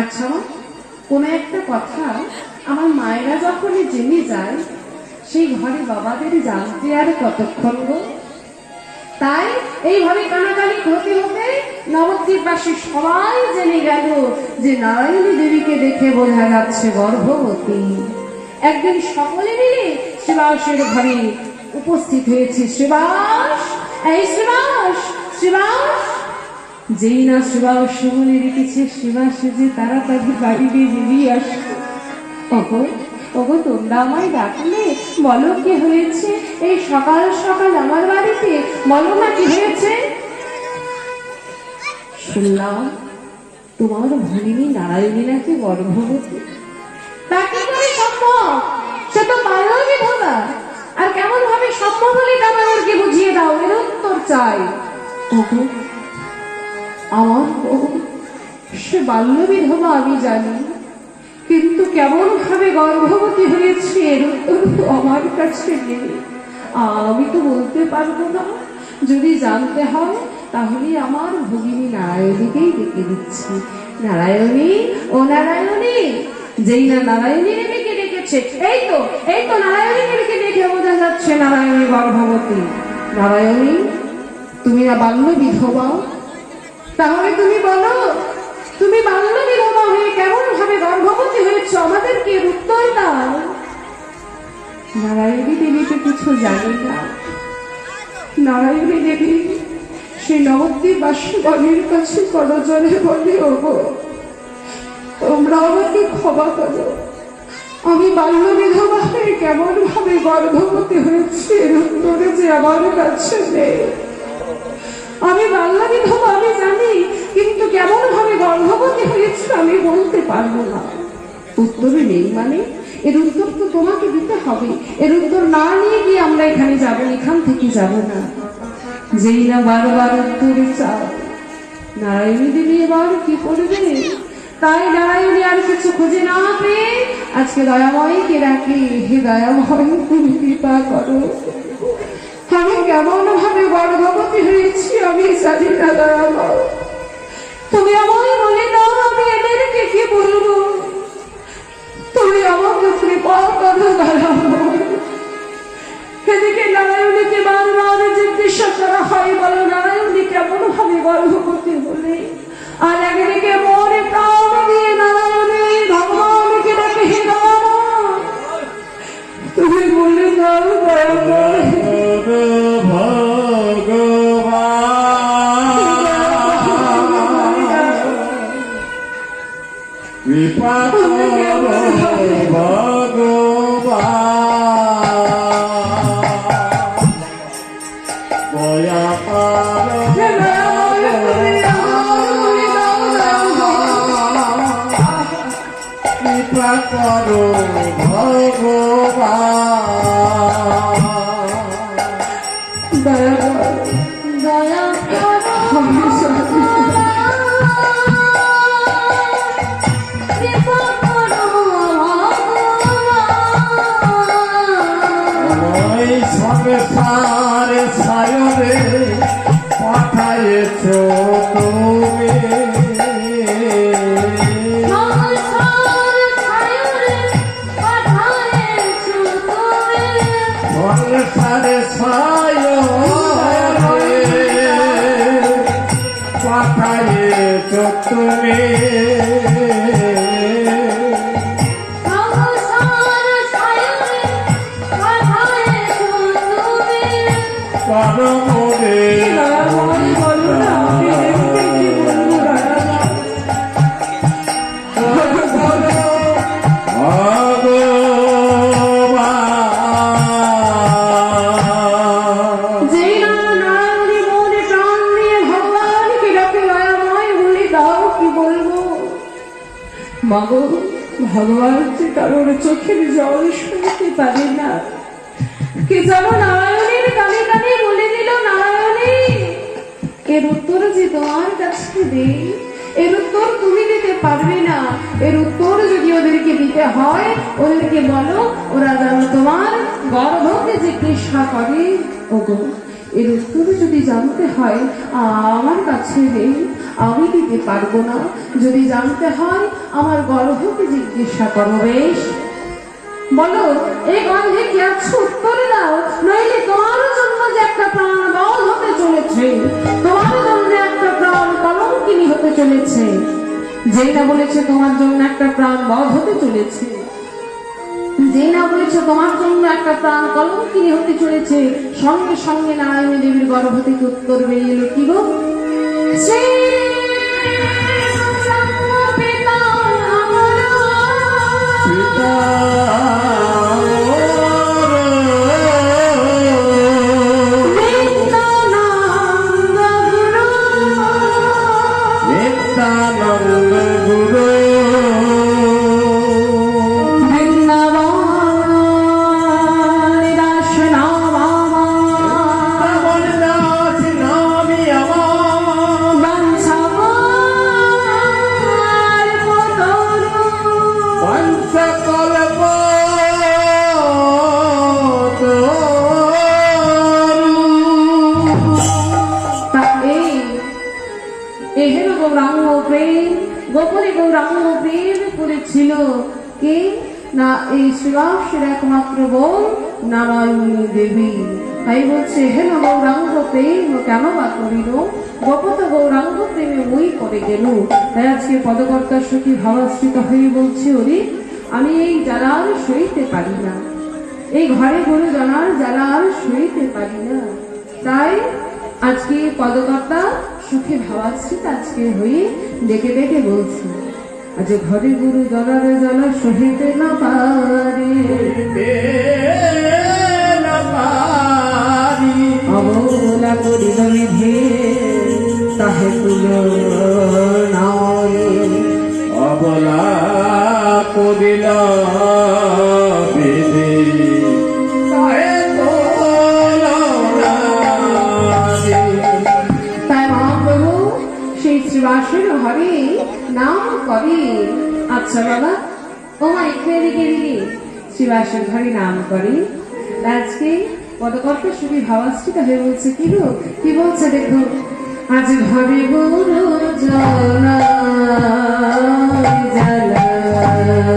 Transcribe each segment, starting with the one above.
আচ্ছা মা, কোনো একটা কথা আমার মায়েরা যখনই জেনে যায় সেই ঘরে বাবাদের জানতে আর কতক্ষণ গো। তাই এইভাবে কানাকানি হতে হতে নবদ্বীপবাসী সবাই জেনে গেল যে নারায়ণী দেবীকে দেখে বোঝা যাচ্ছে গর্ভবতী। একদিন সকলে মিলে শ্রীবাসের ঘরে উপস্থিত হয়েছে। শ্রীবাস, এই শ্রীবাস, শ্রীবাস। যেই না শ্রীবাস বলে রেখেছে, শ্রীবাস যে তাড়াতাড়ি বাইরে বেরিয়ে আসে। ওগো ওগো, তোমরা আমায় ডাকলে? বলো কি হয়েছে এই সকাল সকাল আমার বাড়িতে? বলো না কি হয়েছে। শুনলাম তোমার ভগিনী নারায়ণী নাকি গর্ভবতী। তা কি করে সম্ভব? সে তো মায়ের বিধবা। আর কেমন ভাবে সম্ভব হলে আমাদেরকে বুঝিয়ে দাও, এর উত্তর চাই। ওগো, আমার সে বাল্য বিধবা আমি জানি, কিন্তু কেমন ভাবে গর্ভবতী হয়েছে এর উত্তর তো আমার কাছে নেই। আমি তো বলতে পারবো না। যদি জানতে হয় তাহলে আমার ভগিনী নারায়ণীকেই ডেকে দিচ্ছি। নারায়ণী, ও নারায়ণী। যেই না নারায়ণী দেবীকে ডেকেছে, এই তো নারায়ণী দেবীকে দেখে বোঝা যাচ্ছে নারায়ণী গর্ভবতী। নারায়ণী, তুমি না বাল্য বিধবা? তাহলে তুমি বলো, তুমি বাল্য বিধবা হয়ে কেমন ভাবে গর্ভবতী হয়েছ? আমাদেরকে উত্তর দাও। নারায়ণী দেবী তো কিছু জানে না। নারায়ণী দেবী সে নবদ্বীপবাসীগণের কাছে করজোড়ে বলে, ওগো তোমরা আমাকে ক্ষমা করো। আমি বাল্য বিধবা হয়ে কেমন ভাবে গর্ভবতী হয়েছি এর উত্তরে যে আমার কাছে নেই। আমি বাল্য বিধবা আমি জানি, কিন্তু কেমন ভাবে গর্ভবতী হয়েছে আমি বলতে পারবো না। উত্তরে নেই মানে? এর উত্তর তো তোমাকে দিতে হবে। এর উত্তর না নিয়ে গিয়ে আমরা এখানে যাব, এখান থেকে যাব না। যেই না বারবার উত্তরে চাও, নারায়ণী দেবী এবার কি করবে? তাই নারায়ণী আর কিছু খুঁজে না পেয়ে আজকে দয়াময়কে ডাকে, হে দয়াময় তুমি কৃপা করো। আমি কেমন ভাবে গর্ভবতী হয়েছি আমি জানি না দয়াময়, তুমি আমায় বলে দাও আমি এদেরকে কি বলবো। তুমি আমাকে কৃপা করো দয়াময়। এদিকে নারায়ণীকে বারবার জিজ্ঞাসা করা হয়, বলো নারায়ণী কেমন ভাবে গর্ভবতী হলে? আর একদিকে মনে প্রাণ দিয়ে নারায়ণী ভগবানকে ডাকে, হে দয়াময় তুমি বলে দাও দয়াময়। কৃপা করো ভগবান, দয়া দয়া সংসারে সায়রে পাঠাইছ তুমি, সংসারে সায়রে পাঠাইছ তুমি, মাগো ভগবান যে কারোর চোখের জল শুনতে পারে না। কে যেন নারায়ণীর কানে কানে বলে দিল, নারায়ণী এর উত্তর যে তোমার কাছে দেই, এর উত্তর তুমি দিতে পারবে না। এর উত্তর যদি ওদেরকে দিতে হয় ওদেরকে বলো ওরা যেন তোমার গর্ভকে জিজ্ঞাসা করে, ওগো এর উত্তর যদি জানতে হয় আমার কাছে নেই, আমি দিতে পারবো না। যদি জানতে হয় আমার গর্ভকে জিজ্ঞাসা করো। বেশ, বলো এই গন্ধে কি আছো, উত্তর দাও, নইলে তোমার জন্য যে একটা প্রাণ বধ হতে চলেছে, তোমার জন্য একটা প্রাণ কলঙ্কিনী হতে চলেছে। যেই না বলেছে তোমার জন্য একটা প্রাণ বধ হতে চলেছে, যেই না বলেছে তোমার জন্য একটা প্রাণ কলঙ্কিনী হতে চলেছে, সঙ্গে সঙ্গে নারায়ণী দেবীর গর্ভ থেকে উত্তর বেরিয়ে এলো, কি গো? গোপনে গৌরাঙ্গ প্রেম করেছিল কে না এই শ্রীবাসের একমাত্র বোন নারায়ণী দেবী। তাই বলছে হেন গৌরাঙ্গ প্রেম কেন বা করিল, গোপত গৌরাঙ্গ প্রেমে ওই করে গেল। তাই আজকে পদকর্তার সখী ভাবাশ্রিত হয়ে বলছে, ওরে আমি এই জ্বালা আর সইতে পারি না, এই ঘরে গরু জানার জ্বালা আর সইতে পারি না। তাই আজকে পদকর্তা সুখে ভাবাশ্রিত আজকে হয়ে ডেকে ডেকে বলছে, আজ ঘরে গুরু জলার জ্বালা সহিতে না পারে, অবলা করিল বিধে তাহে তুল অবলা করিল বিধে তাহে তুল। তাই মহাপ্রভু সেই শ্রীবাসের ঘরে নাম করে। আচ্ছা বাবা, ও মা একটু এদিকে দিদি, শ্রীবাসের ঘরে নাম করে। আজকে পদকর্তা সুখী ভাবাশ্রিত হয়ে বলছে, কি গো, কি বলছে দেখো, আজ ঘরে গুরু জলা জ্বালা সহিতে না পারে,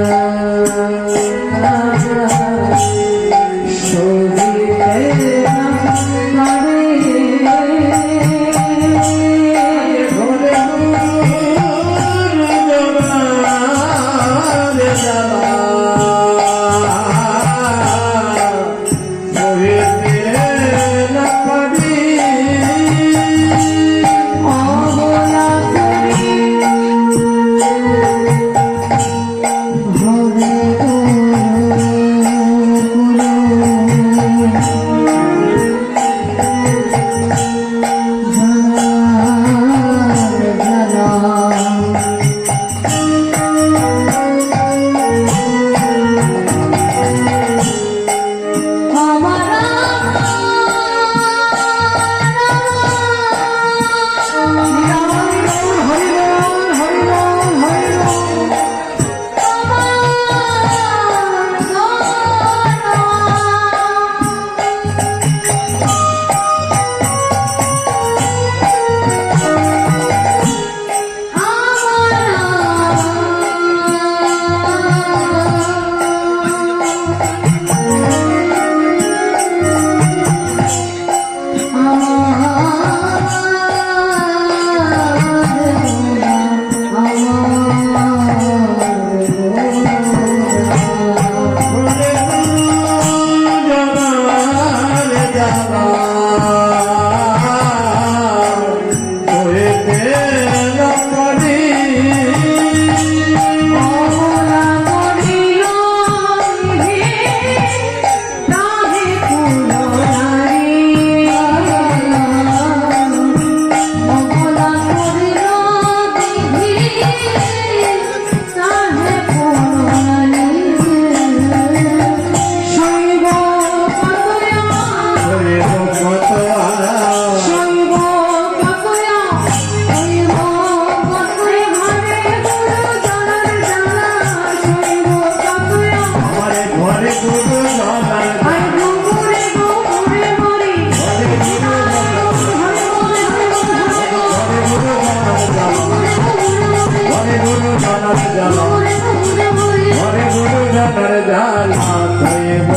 জানার জ্বালা মরে গুরু জানার জ্বালা কইব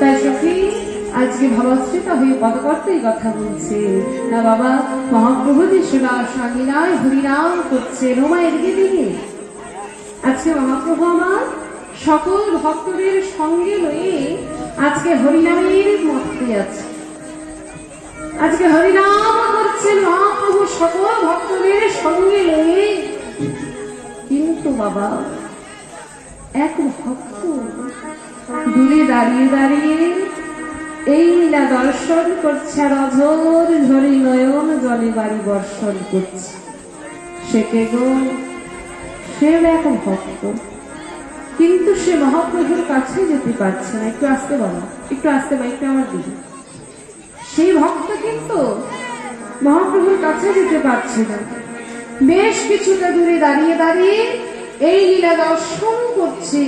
তাই সখী আজকে ভাবশ্রীতা হয়ে পদকর্তা এই কথা বলছে না বাবা। মহাপ্রভু যে সেবা সাঙ্গিনায় হরিনাম করছে রোমায়ের দিকে আজকে মহাপ্রভু আমার সকল ভক্তদের সঙ্গে লয়ে আজকে হরিনামের মধ্যে আছে। আজকে হরিনাম করছেন মহাপ্রভু সকল ভক্তদের সঙ্গে লয়ে। কিন্তু বাবা এক ভক্ত দূরে দাঁড়িয়ে দাঁড়িয়ে এই লীলা দর্শন করছে আর অঝোর ঝরি নয়ন জলে বাড়ি বর্ষণ করছে। সে কে গো? সে এক ভক্ত, কিন্তু সে মহাপ্রভুর কাছে যেতে পারছে না। একটু আসতে বলো, একটু আসতে বা একটু আমার দিদি। সেই ভক্ত কিন্তু মহাপ্রভুর কাছে যেতে পারছে না। বেশ কিছুটা দূরে দাঁড়িয়ে দাঁড়িয়ে এই লীলা দর্শন করছে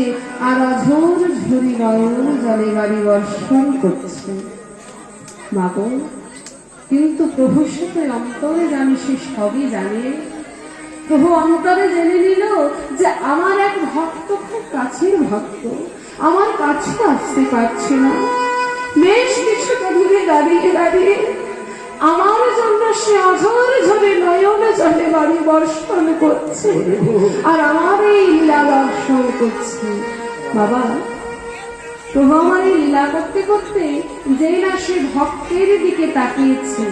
আর অঝোর ঝরি নয়ন জলে বাড়ি বর্ষণ করছে। মাগো, কিন্তু প্রভুর সাথে অন্তরে জানি, সে সবই জানে। প্রভু অন্তরে জেনে নিল যে আমার এক ভক্ত খুব কাছের ভক্ত, আমার কাছে আসতে পারছে না। বেশ কিছুটা দূরে দাঁড়িয়ে দাঁড়িয়ে আমার জন্য সে অঝোর ঝরে নয়ন জলে বাড়ি বর্ষণ করছে আর আমার এই লীলা দর্শন করছে। বাবা, প্রভু আমার এই লীলা করতে করতে যে না সে ভক্তের দিকে তাকিয়েছে,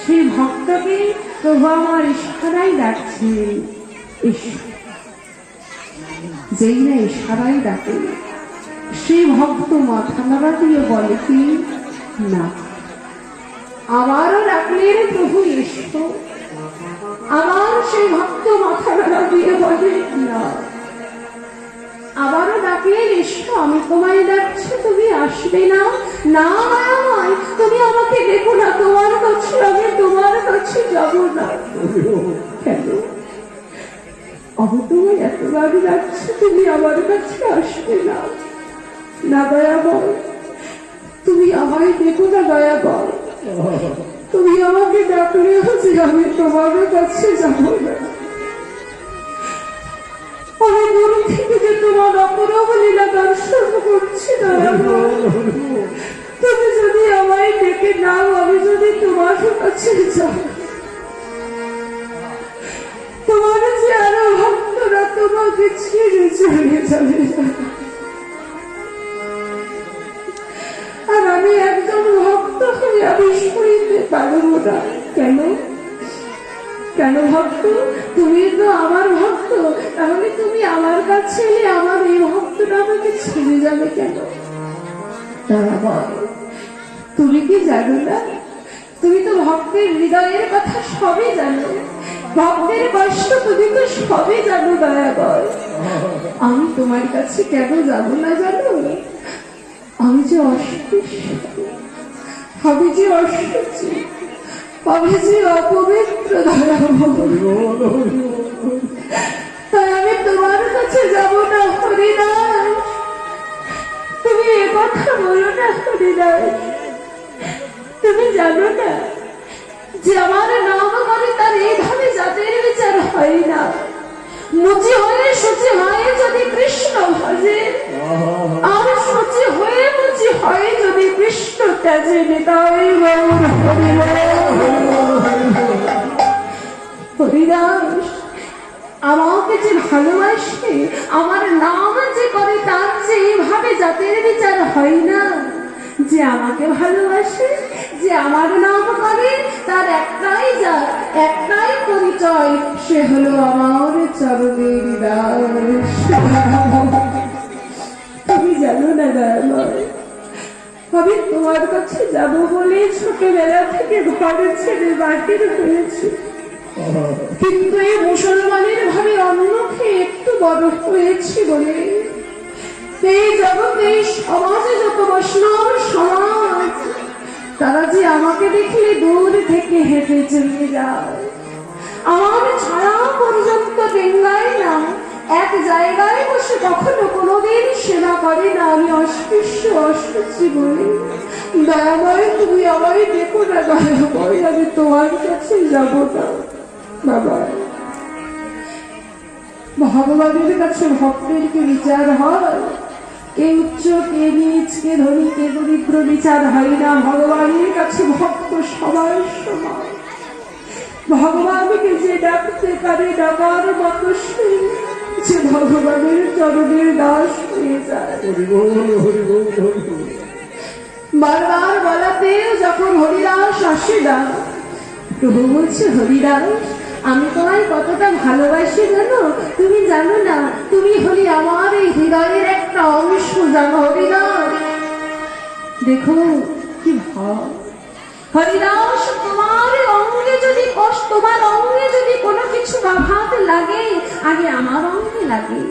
সেই ভক্তকে প্রভু আমার ইশারাই ডাকছেন। যেই না ইশারাই ডাকে, সেই ভক্ত মাথা নাড়া দিয়ে বলে কি না। আবারও ডাকলেন প্রভু এসো। আবার সেই ভক্ত মাথা নাড়া দিয়ে বলে না। আবারও ডাকলেন এসো, আমি তোমায় ডাকছি, তুমি আসবে না? না মায়াময়, তুমি আমাকে দেখো না, তোমার কাছে আমি তোমার কাছে যাব না। কেন? আমি তোমায় এতবার ডাকছি, তুমি আমার কাছে আসবে না? না দয়াময়, তুমি আমায় দেখো না দয়াময়, তুমি আমাকে ডাকলেও যে আমি তোমার কাছে যাব না। আমি দূর থেকে যে তোমার অপরূপ লীলা দর্শন করছি দয়াময়, তুমি যদি আমায় ডেকে নাও, আমি যদি তোমার কাছে যাই, তোমার যে আরো ভক্তরা তোমাকে ছেড়ে চলে যাবে আর আমি একজন ভক্ত হয়ে আমি শুনতে পারবো না। কেন? কেন ভক্ত? তুমি তো আমার ভক্ত, তাহলে তুমি আমার কাছে এলে আমার এই ভক্তটা আমাকে ছেড়ে যাবে কেন? তুমি কি জানো না? তুমি তো ভক্তের হৃদয়ের কথা সবই জানো, ভক্তের কষ্ট তুমি তো সবই জানো দয়াকর। আমি তোমার কাছে কেন যাব না জানো? আমি যে আমি যে অসুচি, আমি যে অপবিত্র তাই আমি তোমার কাছে যাব না হরিদাস। তুমি এ কথা বলো না হরিদাস। তুমি জানো না যে আমার নাম করে তার এইভাবে জাতের বিচার হয় না। মুচি হয়ে সূচি হয় যদি কৃষ্ণ ভজে, আর সূচি হয়ে মুচি হয় যদি কৃষ্ণ ত্যাজে। নিতাই গৌর হরিদাস, আমাকে যে ভালোবাসে, আমার নাম যে করে, তার যে এইভাবে জাতের বিচার হয় না। যে আমাকে ভালোবাসে, যে আমার নাম করে, তার একটাই জাত, একটাই পরিচয়, সে হলো আমার চরণের দাস। তুমি জানো না দয়াময়, আমি তোমার কাছে যাব বলে ছোটবেলা থেকে ঘরে ছেড়ে বাহির হয়েছি, কিন্তু এই মুসলমানের ভাবে অন্য খেয়ে একটু বড় হয়েছি বলে এই জগতে সমাজে যত বৈষ্ণব সমাজ, তারা যে আমাকে দেখলে দূর থেকে হেঁটে চলে যায়, আমার ছায়া পর্যন্ত ডেঙ্গায় না, এক জায়গায় বসে কখনো কোনোদিন সেবা করে না। আমি অস্পৃশ্য অসুচি বলে দয়াময়, তুমি আমায় দেখো না দয়াময়, আমি তোমার কাছে যাব না। বাবা, ভগবানের কাছে ভক্তের কি বিচার হয়? কে উচ্চ, কে নিচ, কে ধনী, কে দরিদ্র বিচার হয় না। ভগবানের কাছে ভক্ত সবাই সমান। ভগবানকে যে ডাকতে পারে ডাকার মতো সে যে ভগবানের চরণের দাস হয়ে যায়। হরি বল, হরি বল, হরি বল। বারবার বলাতেও যখন হরিদাস আসে না, প্রভু বলছে, হরিদাস আমি তোমায় কতটা ভালোবাসি জানো? তুমি জানো না, তুমি হলি আমার এই হৃদয়ের একটা অংশ, জানো হরিদাস? দেখো কি ভাব। হরিদাস, তোমার অঙ্গে যদি কষ্ট, তোমার অঙ্গে যদি কোনো কিছু আঘাত লাগে, আগে আমার অঙ্গে লাগে।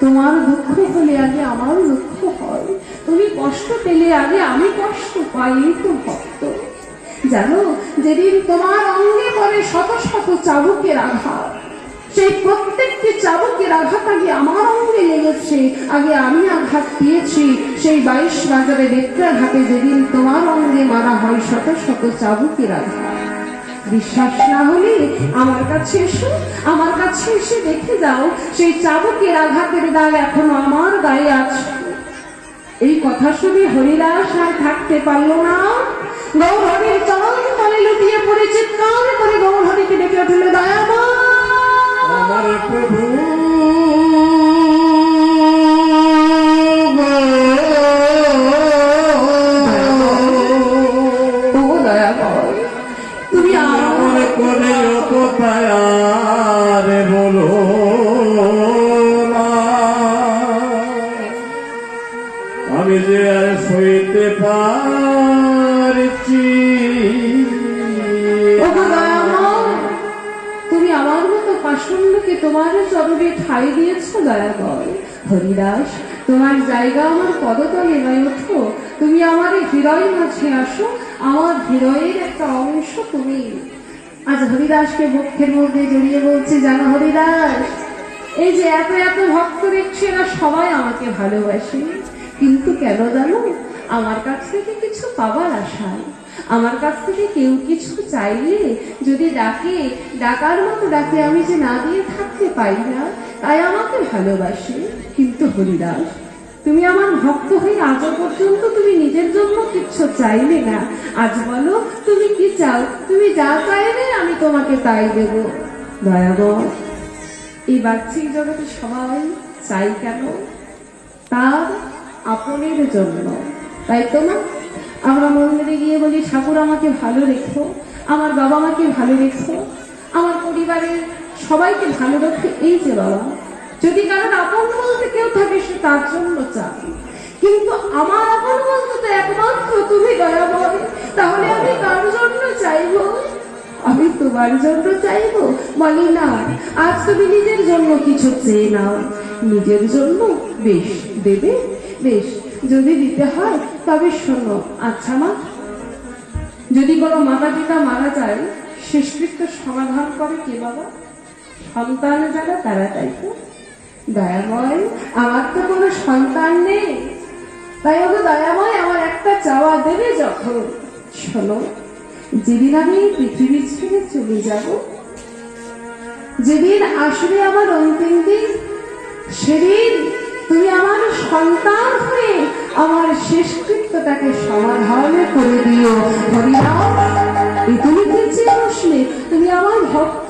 তোমার দুঃখ হলে আগে আমার দুঃখ হয়। তুমি কষ্ট পেলে আগে আমি কষ্ট পাই। তো ভক্ত জানো, যেদিন তোমার অঙ্গে পড়ে শত শত চাবুকের আঘাত, সেই প্রত্যেকটি চাবুকের আঘাত আগে আমার অঙ্গে লেগেছে, আগে আমি আঘাত পেয়েছি। সেই 22 বাজারে বেত্রাঘাতে যেদিন তোমার অঙ্গে মারা হয় শত শত চাবুকের আঘাত, বিশ্বাস না হলে আমার কাছে এসো, আমার কাছে এসে দেখে যাও, সেই চাবুকের আঘাতের দাগ এখনো আমার গায়ে আছে। এই কথা শুনে হরিদাস আর থাকতে পারল না। গৌরহরির চরণ তলে লুটিয়ে পড়ে চিৎকার করে গৌরহরিকে ডেকে উঠল, দয়াময় আমার প্রভু ও দয়াময়, তুমি আমার কোনে কোথায় আর বলো না, আমি যে আর সইতে পারছি। তুমি আমার মতো পাষণ্ডকে তোমার চরণে ঠাই দিয়েছ দয়াময়। হরিদাস, তোমার জায়গা আমার পদতলে নয়, ওঠো, তুমি আমার হৃদয় মাঝে আসো, আমার হৃদয়ের একটা অংশ তুমি। আজ হরিদাসকে বক্ষের মধ্যে জড়িয়ে বলছে, জানো হরিদাস, এই যে এত এত ভক্ত দেখছি, এরা সবাই আমাকে ভালোবাসে, কিন্তু কেন জানো? আমার কাছ থেকে কিছু পাবার আশায়। আমার কাছ থেকে কেউ কিছু চাইলে যদি ডাকে, ডাকার মতো ডাকে, আমি যে না দিয়ে থাকতে পারি না, তাই আমাকে ভালোবাসে। কিন্তু হরিদাস, তুমি আমার ভক্ত হয়ে আজও পর্যন্ত তুমি নিজের জন্য কিচ্ছু চাইলে না। আজ বলো তুমি কি চাও? তুমি যা চাইবে আমি তোমাকে তাই দেব। দয়াময়, এই বাহ্যিক জগতে সবাই চাই কেন? তার আপনের জন্য, তাই তো না? আমরা মন্দিরে গিয়ে বলি, ঠাকুর আমাকে ভালো রেখো, আমার বাবা মাকে ভালো রেখো, আমার পরিবারের সবাইকে ভালো রেখো। এই যে বাবা, যদি কারণ আপন বলতে কেউ থাকে সে তার জন্য চাই, কিন্তু আমার আপন বলতে তো একমাত্র তুমি দয়াময়। তাহলে আমি কার জন্য চাইবো? আমি তোমার জন্য চাইবো? বলি না, আজ তুমি নিজের জন্য কিছু চেয়ে নাও, নিজের জন্য বেশ দেবে, বেশ যদি দিতে হয় তবে শোনো। আচ্ছা মা, যদি কোনো মাতা পিতা মারা যায়, শেষকৃত্য সমাধান করে কে বাবা? সন্তান যারা তারা, তাই তো? দয়াময়, আমার তো কোনো সন্তান নেই, তাই ওকে দয়াময় আমার একটা চাওয়া দেবে যখন। শোনো, যেদিন আমি পৃথিবী ছেড়ে চলে যাব, যেদিন আসবে আমার অন্তিম দিন, সেদিন তুমি আমার সন্তান হয়ে আমার শেষকৃত্যটাকে সমাধান করে দিও। হরিনাম, তুমি কি চেয়ে বসলে? তুমি আমার ভক্ত,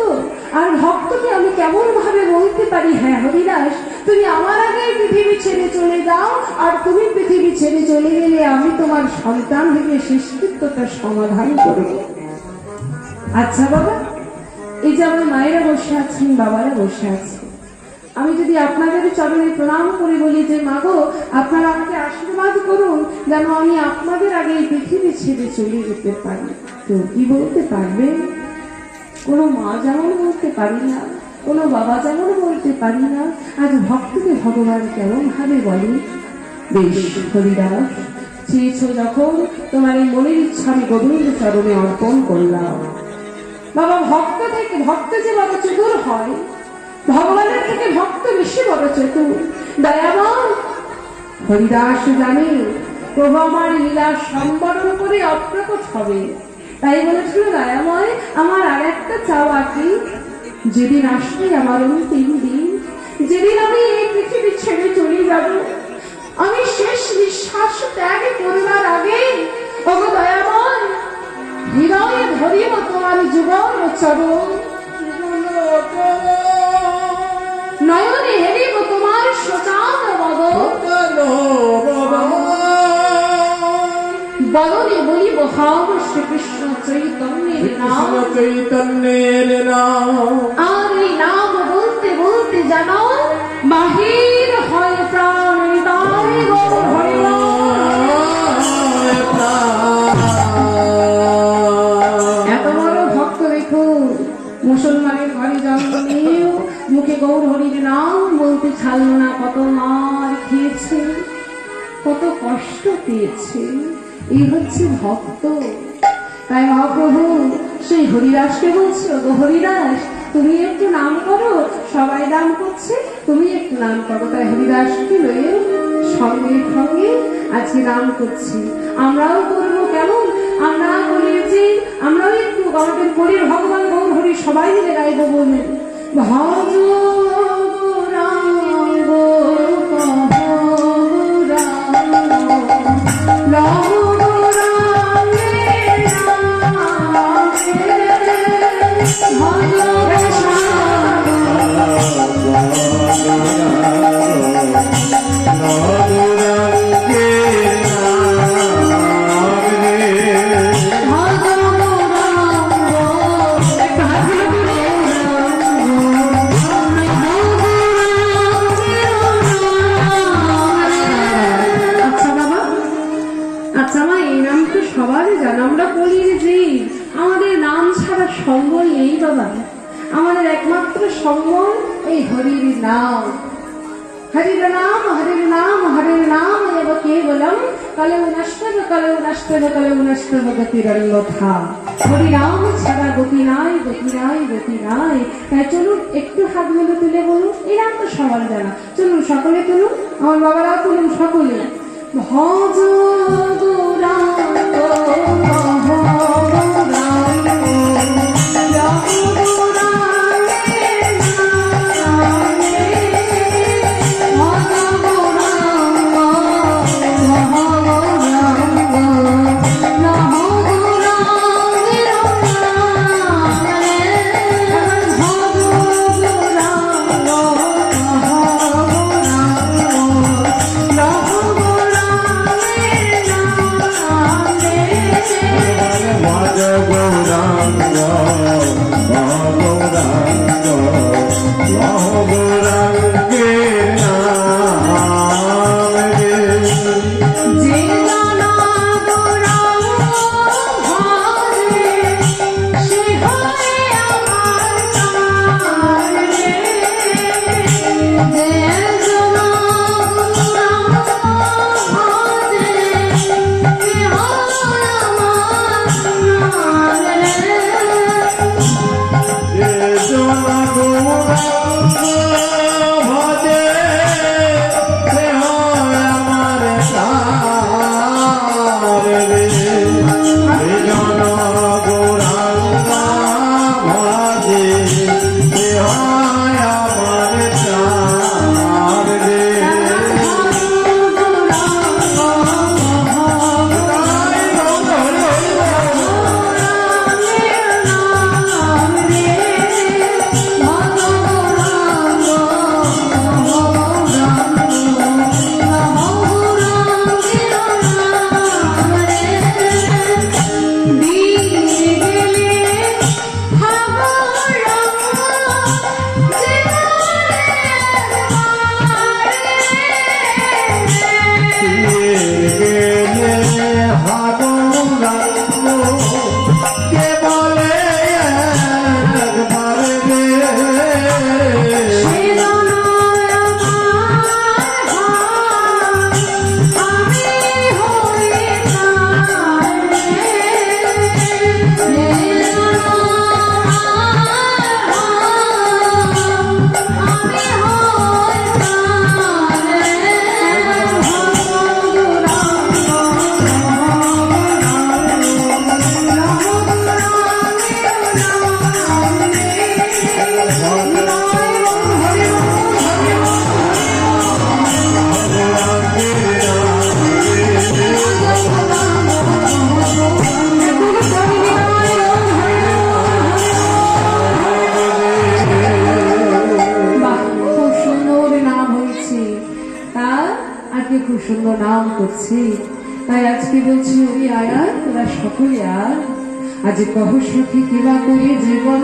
আর ভক্তকে আমি কেমন ভাবে বলতে পারি, হ্যাঁ হরিদাস তুমি আমার আগে পৃথিবী ছেড়ে চলে যাও, আর তুমি পৃথিবী ছেড়ে চলে গেলে আমি তোমার সন্তান হয়ে শেষকৃত্যটা সমাধান করব। আচ্ছা বাবা, এই যে আমার মায়েরা বসে আছেন, বাবারা বসে আছে, আমি যদি আপনাদের চরণে প্রণাম করে বলি যে মাগো, আপনারা আমাকে আশীর্বাদ করুন যেন আমি আপনাদের আগে এই পৃথিবী ছেড়ে চলে যেতে পারি, তো কি বলতে পারবে? কোনো মা যেমন বলতে পারি না, কোনো বাবা যেমন বলতে পারি না, আজ ভক্তকে ভগবান কেমন ভাবে বলে? বেশ হরিদাস, চেয়েছ যখন, তোমার এই মনের ইচ্ছা আমি গোবিন্দ চরণে অর্পণ করলাম। বাবা, ভক্ত থেকে ভক্ত যে বড় চতুর হয়, ভগবানের থেকে ভক্ত বেশি বড় চতুর। দয়াময়, হরিদাস জানে প্রভু আমার লীলা সম্বরণ করে অপ্রকট হবে, তাই বলেছিল দয়াময় আমার আর একটা চাওয়া কি? যেদিন আসবে আমার অন্তিম দিন, যেদিন আমি এই পৃথিবী ছেড়ে চলে যাব, আমি শেষ নিঃশ্বাস ত্যাগ করবার আগে ওগো দয়াময়, হৃদয়ে ধরিব তোমার যুগল চরণ, নয়নে হেরিব তোমার শোচান বদন, বদনে বলিব হাম শ্রীকৃষ্ণ চৈতন্যের নাম, চৈতন্যের নাম। আর এই নাম বলতে বলতে জানো বাহির হয় প্রাণ হৃদয় গৌর হরিবল। এত বড় ভক্ত দেখো, মুসলমানের ঘরে জন্ম নিয়েও মুখে গৌর হরির নাম বলতে ছাড়ল না। কত মার খেয়েছে, কত কষ্ট পেয়েছে, এই হচ্ছে ভক্ত। তাই মহাপ্রভু সেই হরিদাসকে বলছো, গো হরিদাস তুমি একটু নাম করো, সবাই নাম করছে, তুমি একটু নাম করো। তাই হরিদাসকে লয়ে সঙ্গে সঙ্গে আজকে নাম করছি। আমরাও করবো কেমন, আমরা বলেছি আমরাও একটু আমাদের হরির ভগবান গৌর হরি সবাই মিলে গাইবো। বলে ভজ সম্বল নেই বাবা, আমাদের একমাত্র সম্বল এই হরির নাম। হরির নাম হরির নাম হরির নাম এব কেবলম কালে উনষ্টব কালে উনষ্টব কালে উনষ্টব গতিরন্যথা। হরি নাম ছাড়া গতি নাই, গতি নাই, গতি নাই। তাই চলুন একটু হাত মেলে তুলে বলুন, এই নাম তো সবার জানা। চলুন সকলে তুলুন, আমার বাবারাও তুলুন সকলে। ভজ বাহ, খুব সুন্দর নাম হয়েছে। আজকে খুব সুন্দর নাম করছি, তাই আজকে বলছি ওই আয়া তোরা সকলে আয়, আজ কহ সখী কিবা করে জীবন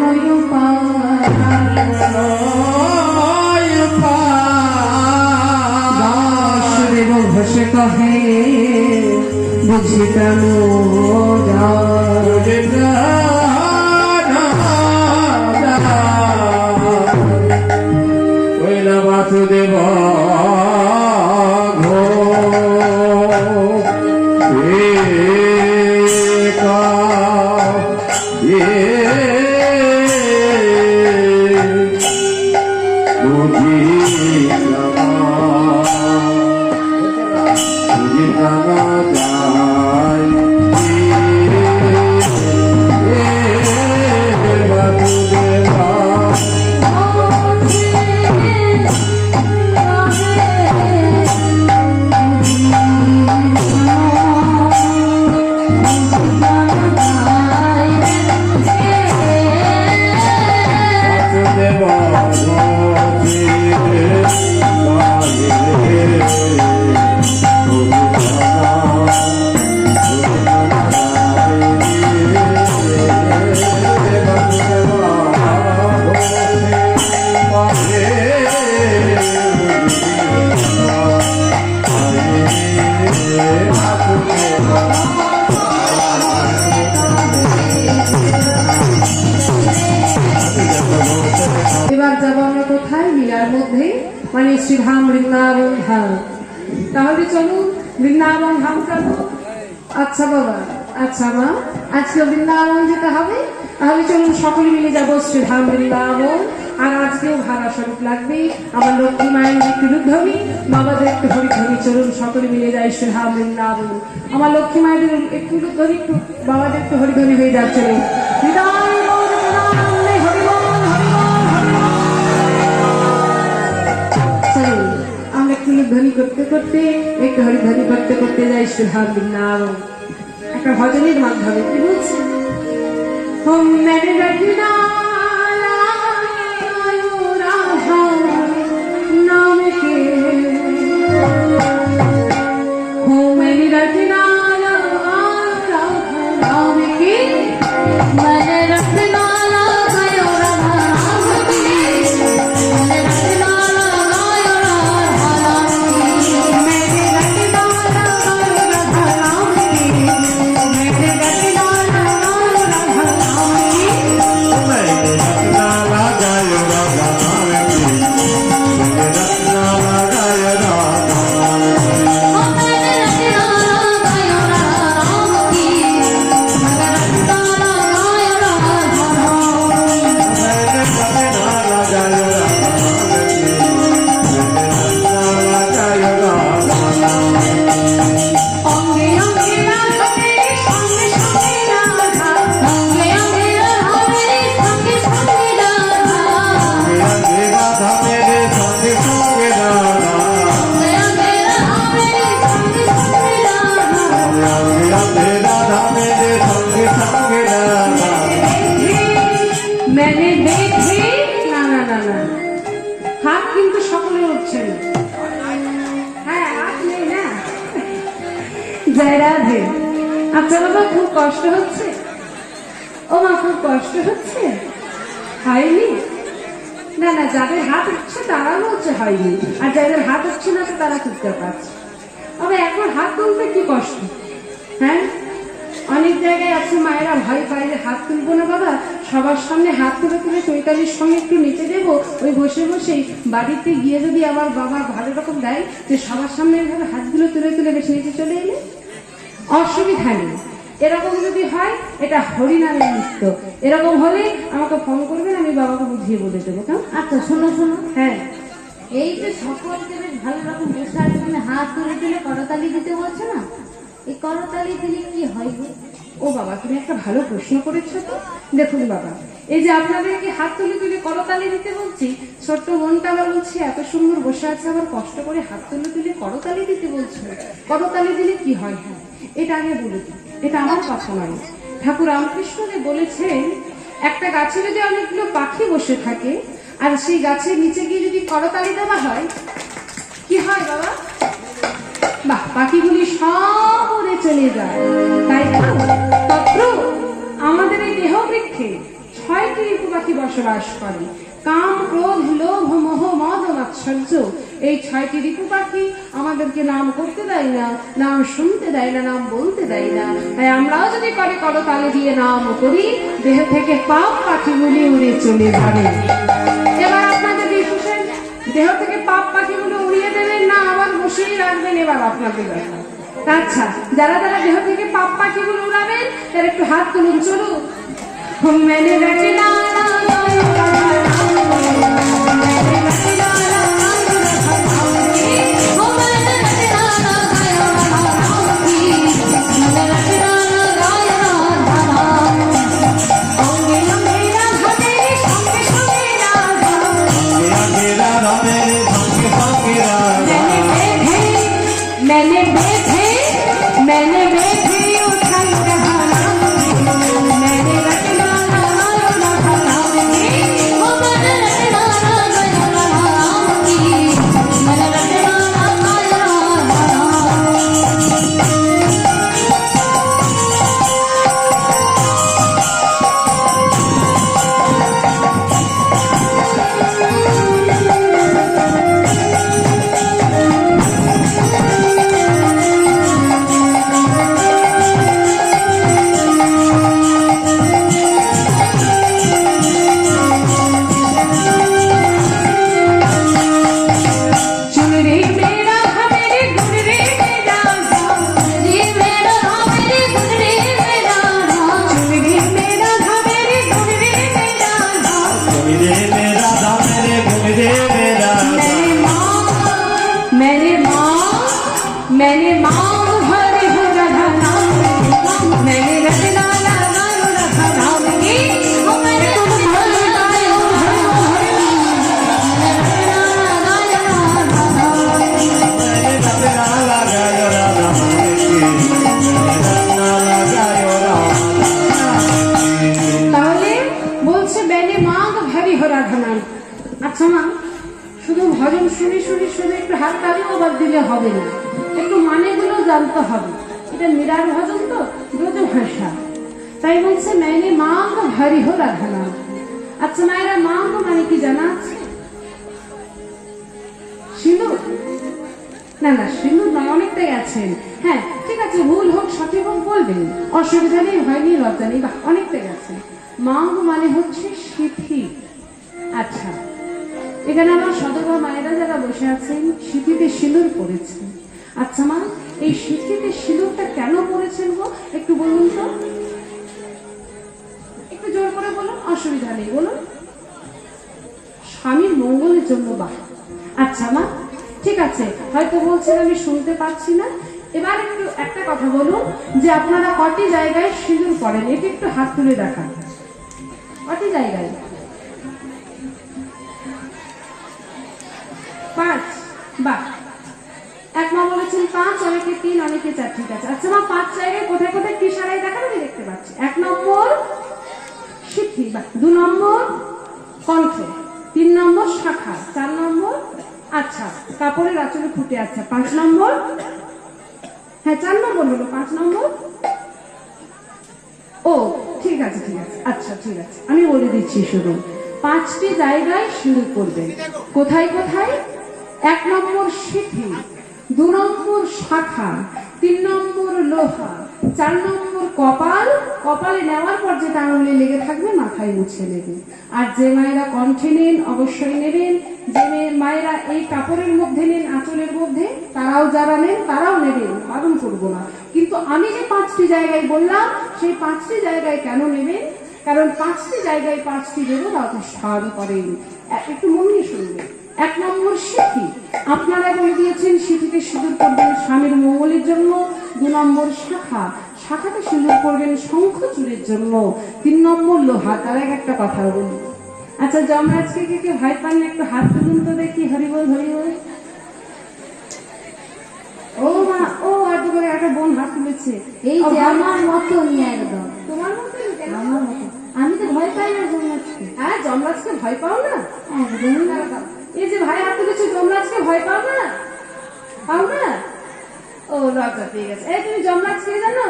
বাসুদেব ঘোষে কহে বুঝি কেন বাসুদেব এবার যাবো আমরা কোথায়? লীলার মধ্যে, মানে শ্রীধাম বৃন্দাবন ধাম। তাহলে চলুন বৃন্দাবন ধাম যাবো। আচ্ছা বাবা, আচ্ছা মা, আজকে বৃন্দাবন যেতে হবে, তাহলে চলুন সকলে মিলে যাবো শ্রীধাম বৃন্দাবন। আর আজকেও ভাড়া স্বরূপ লাগবে আমার লক্ষ্মী মায়ের একটু রূপধ্বনি, বাবাদের একটু হরিধ্বনি। চলুন সকলে মিলে যাই শ্রীধাম বৃন্দাবন। আমার লক্ষ্মী মায়েদের একটু রূপধ্বনি, একটু বাবাদের একটু হরিধ্বনি হয়ে যাচ্ছে। হৃদয় গৌর প্রাণান্নে হরিবল, হরিবল, হরিবল। চলুন আমরা একটু ধ্বনি করতে করতে, একটু হরিধ্বনি করতে করতে যাই শ্রীধাম বৃন্দাবন। একটা ভজনের মাধ্যমে কি বলছে? হোম মেরে রঘুনা नाम के हो मैंने रखना नाम के मैंने रखना गयो राम की मैंने रखना गयो राम की मैंने रखना गयो राम की मैंने रखना गयो राम की मैंने रखना लगायो राम की मैंने देखे ना ना ना ना हाथ কিন্তু সকলে উঠছে না। হ্যাঁ হাত নেই না। জয় রাধে। আচ্ছা বাবা খুব কষ্ট হচ্ছে? ও মা খুব কষ্ট হচ্ছে? হয়নি? না না, যাদের হাত উঠছে তারাও হচ্ছে হয়নি, আর যাদের হাত উঠছে না তারা তুলতে পারছে। তবে এখন হাত তুলতে কি কষ্ট? হ্যাঁ অনেক জায়গায় আছে মায়েরা ভয় পায় যে হাত তুলবো না বাবা, সবার সামনে হাত তুলে তুলে চৈতালির সঙ্গে একটু নেচে দেবো, ওই বসে বসেই বাড়িতে গিয়ে যদি আবার বাবা ভালো রকম দেয় যে সবার সামনে এইভাবে হাতগুলো তুলে তুলে বেশি নেচে চলে এলে অসুবিধা নেই। এরকম যদি হয় এটা হরিনামের নৃত্য। এরকম হলে আমাকে ফোন করবেন, আমি বাবাকে বুঝিয়ে বলে দেবো। কেমন? আচ্ছা শোনো শোনো, হ্যাঁ এই যে সকলকে বেশ ভালো রকম বসে আছে, তুমি হাত তুলে তুলে করতালি দিতে বলছো না, এই করতালি দিলে কি হয় গো? ও বাবা তুমি একটা ভালো প্রশ্ন করেছো তো। দেখুন বাবা, এই যে আপনাদেরকে হাত তুলে তুলে করতালি দিতে বলছি, ছোট্ট বোনটা আবার বলছি এত সুন্দর বসে আছে, আবার কষ্ট করে হাত তুলে তুলে করতালি দিতে বলছো, করতালি দিলে কি হয়? হ্যাঁ, এটা আগে বলে দিই, এটা আমার কথা নয়। ঠাকুর রামকৃষ্ণদেব বলেছেন, একটা গাছে যদি অনেকগুলো পাখি বসে থাকে আর সেই গাছের নিচে গিয়ে যদি করতালি দেওয়া হয়, কি হয় বাবা? বাহ, পাখিগুলি সব উড়ে চলে যায়, তাই তো? তত্র আমাদের এই দেহ বৃক্ষে 6টি রিপু পাখি বসবাস করে। কাম, ক্রোধ, লোভ, মোহ, মদ, মাৎসর্য, এই 6টি রিপু পাখি আমাদেরকে নাম করতে দেয় না, নাম শুনতে দেয় না, নাম বলতে দেয় না। তাই আমরাও যদি করে করতালি দিয়ে নাম করি, দেহ থেকে পাপ পাখিগুলি উড়ে চলে যাবে। এবার আপনাদের ডিসিশন, দেহ থেকে পাপ পাখিগুলো উড়িয়ে দেবেন না আবার বসিয়ে রাখবেন, এবার আপনাদের ব্যাপার। আচ্ছা, যারা যারা দেহ থেকে পাপ পাখিগুলো উড়াবেন তারা একটু হাত তুলুন, চলুন। मैंने रचना मैंने मांग भरी हो रहा नाम, मैंने रचना लगायो रखा नाम की, मैंने তাহলে বলছে मैंने मांग भरी हो रहा नाम। আচ্ছা মা, শুধু ভজন শুনে শুনে শুধু একটু হাত তালিও বাদ দিলে হবে না, একটু মানেগুলো জানতে হবে। এটা মীরার ভজন তো, ব্রজ ভাষা, তাই বলছে मैंने मांग भरी हो रहा नाम। আচ্ছা মায়েরা, মাঙ্গ মানে কি জানা আছে? সিঁদুর? না না, সিঁদুর নয়, অনেকটাই আছেন। হ্যাঁ ঠিক আছে, ভুল হোক সঠিক হোক বলবেন, অসুবিধা নেই, হয়নি, লজ্জা নেই, বা অনেকটাই আছে। মাঙ্গ মানে হচ্ছে সিথি। আচ্ছা, এখানে আমার সদবা মায়েরা যারা বসে আছেন সিথিতে সিঁদুর পরেছেন। আচ্ছা মা, এই সিথিতে সিঁদুরটা কেন পরেছেন গো, একটু বলুন তো, একটু জোর করে বলুন, অসুবিধা নেই, বলুন। স্বামীর মঙ্গলের জন্য। বাহ, আচ্ছা মা ঠিক আছে, হয়তো বলছেন আমি শুনতে পাচ্ছি না। এবার একটু একটা কথা বলুন যে আপনারা কটি জায়গায় সিঁদুর পরেন, এটা একটু হাত তুলে দেখান। কটি জায়গায়? 5। বাহ, এক মা বলেছেন 5, অনেকে 3, অনেকে 4। ঠিক আছে। আচ্ছা মা, 5 জায়গায় কোথায় কোথায় কি সারাই দেখান আমি দেখতে পাচ্ছি। 1 নম্বর সিথি, 2 নম্বর কণ্ঠ, 3 নম্বর শাখা, 4 নম্বর আচ্ছা কাপড়ের আঁচলে ফুটে আছে, 5 নম্বর, হ্যাঁ 4 নম্বর হলো, 5 নম্বর, ও ঠিক আছে ঠিক আছে, আচ্ছা ঠিক আছে, আমি বলে দিচ্ছি। শুধু 5টি জায়গায় সিঁদুর করবেন। কোথায় কোথায়? 1 নম্বর সিথি, 2 নম্বর শাখা, 3 নম্বর লোহা, 4 নম্বর কপাল, কপালে নেওয়ার পর যেটা আঙুলে লেগে থাকবে মাথায় মুছে নেবেন। আর যে মায়েরা কণ্ঠে নেন অবশ্যই নেবেন, যে মায়েরা এই কাপড়ের মধ্যে নেন, আঁচলের মধ্যে, তারাও যারা নেন তারাও নেবেন, বারণ করবো না। কিন্তু আমি যে 5টি জায়গায় বললাম সেই 5টি জায়গায় কেন নেবেন, কারণ 5টি জায়গায় 5টি দেবতা অবস্থান করেন। একটু মন দিয়ে শুনবেন। 1 নম্বর সিথি, আপনারা বলে দিয়েছেন সিথিতে সিঁদুর করবেন স্বামীর মঙ্গলের জন্য। 2 নম্বর শাখা, শাখাতে সিঁদুর করবেন শঙ্খ চুরির জন্য। 3 নম্বর লোহা। তার আগে একটা কথা বলি, আচ্ছা যমরাজকে কে কে ভয় পান না? একটু হাত তুলুন তো দেখি। হরিবল হরিবল। ও মা, ও আর তো করে একটা বোন হাত তুলেছে। এই যে আমার মতো নিয়ে একদম তোমার মতো? আমার মতো। আমি তো ভয় পাই না যমরাজকে। হ্যাঁ, যমরাজকে ভয় পাও না? একদমই না। এই যে ভাই হাত তুলেছে, যমরাজকে ভয় পাও না? পাও না? ও লজ্জা পেয়ে গেছে। এই তুমি যমরাজ কে জানো?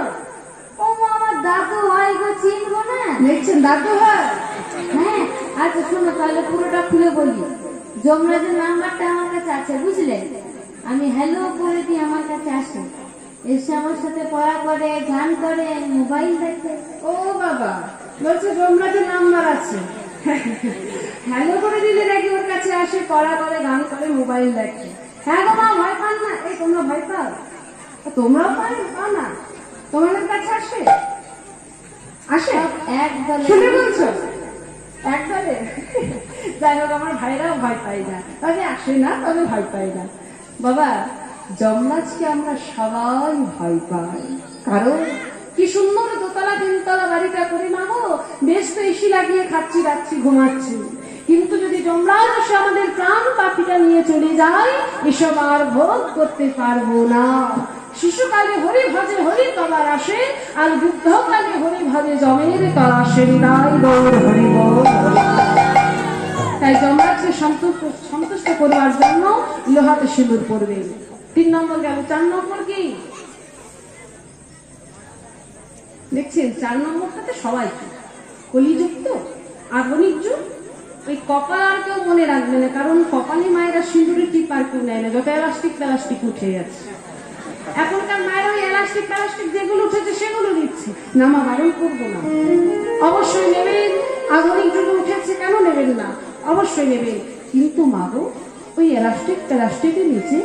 ও মা, আমার দাদু হয় গো, চিনবো না? দেখছেন দাদু হয়। হ্যাঁ, আচ্ছা শোনো তাহলে পুরোটা খুলে বলি। যমরাজের নাম্বারটা আমার কাছে আছে, বুঝলে? আমি হ্যালো বলে দিই, আমার কাছে আসে, এসে আমার সাথে পড়া করে, গান করে, মোবাইল দেখে। ও বাবা, বলছে যমরাজের নাম্বার আছে। হ্যালো করে দিলে নাকি ওর কাছে আসে, পড়া করে, গান করে, মোবাইল দেখে। হ্যাঁ গো মা, ভয় পান না? এই তোমরা ভয় পাও? তোমরাও পাও না? তোমাদের কাছে আসে? আসে এক দলে। শুনে বলছো? একবারে? যাই হোক, আমার ভাইরাও ভয় পাই না, তবে আসে না, তবে ভয় পাই না। বাবা, যমরাজকে আমরা সবাই ভয় পাই, কারণ কি সুন্দর দোতলা 3 তলা বাড়িটা করে মাগো, বেশ তো এসি লাগিয়ে খাচ্ছি, রাখছি, ঘুমাচ্ছি। কিন্তু যদি যমরাজ এসে আমাদের প্রাণ পাখিটা নিয়ে চলে যায়, এসব আর ভোগ করতে পারবো না। শিশুকালে হরি ভজে হরি তলার আসে, আর বুদ্ধকালে হরি ভজে জমের তলা আসে। হরি বল। তাই যমরাজকে সন্তুষ্ট করবার জন্য লোহাতে সিঁদুর পড়বে। 3 নম্বর গেল। 4 নম্বর কি দেখছেন? 4 নম্বরটাতে সবাই কলিযুক্ত, আধুনিক যুগ। ওই কপাল আর কেউ মনে রাখবে না, কারণ কপালে মায়েরা সিঁদুরের টিপ আর কেউ নেয় না, যত এলাস্টিক উঠে যাচ্ছে। এখনকার মায়েরা ওই এলাস্টিক যেগুলো উঠেছে সেগুলো দিচ্ছে না। মা বারণ করবো না, অবশ্যই নেবেন। আধুনিক যুগে উঠেছে, কেন নেবেন না? অবশ্যই নেবেন। কিন্তু মা গো, ওই এলাস্টিকের নিচে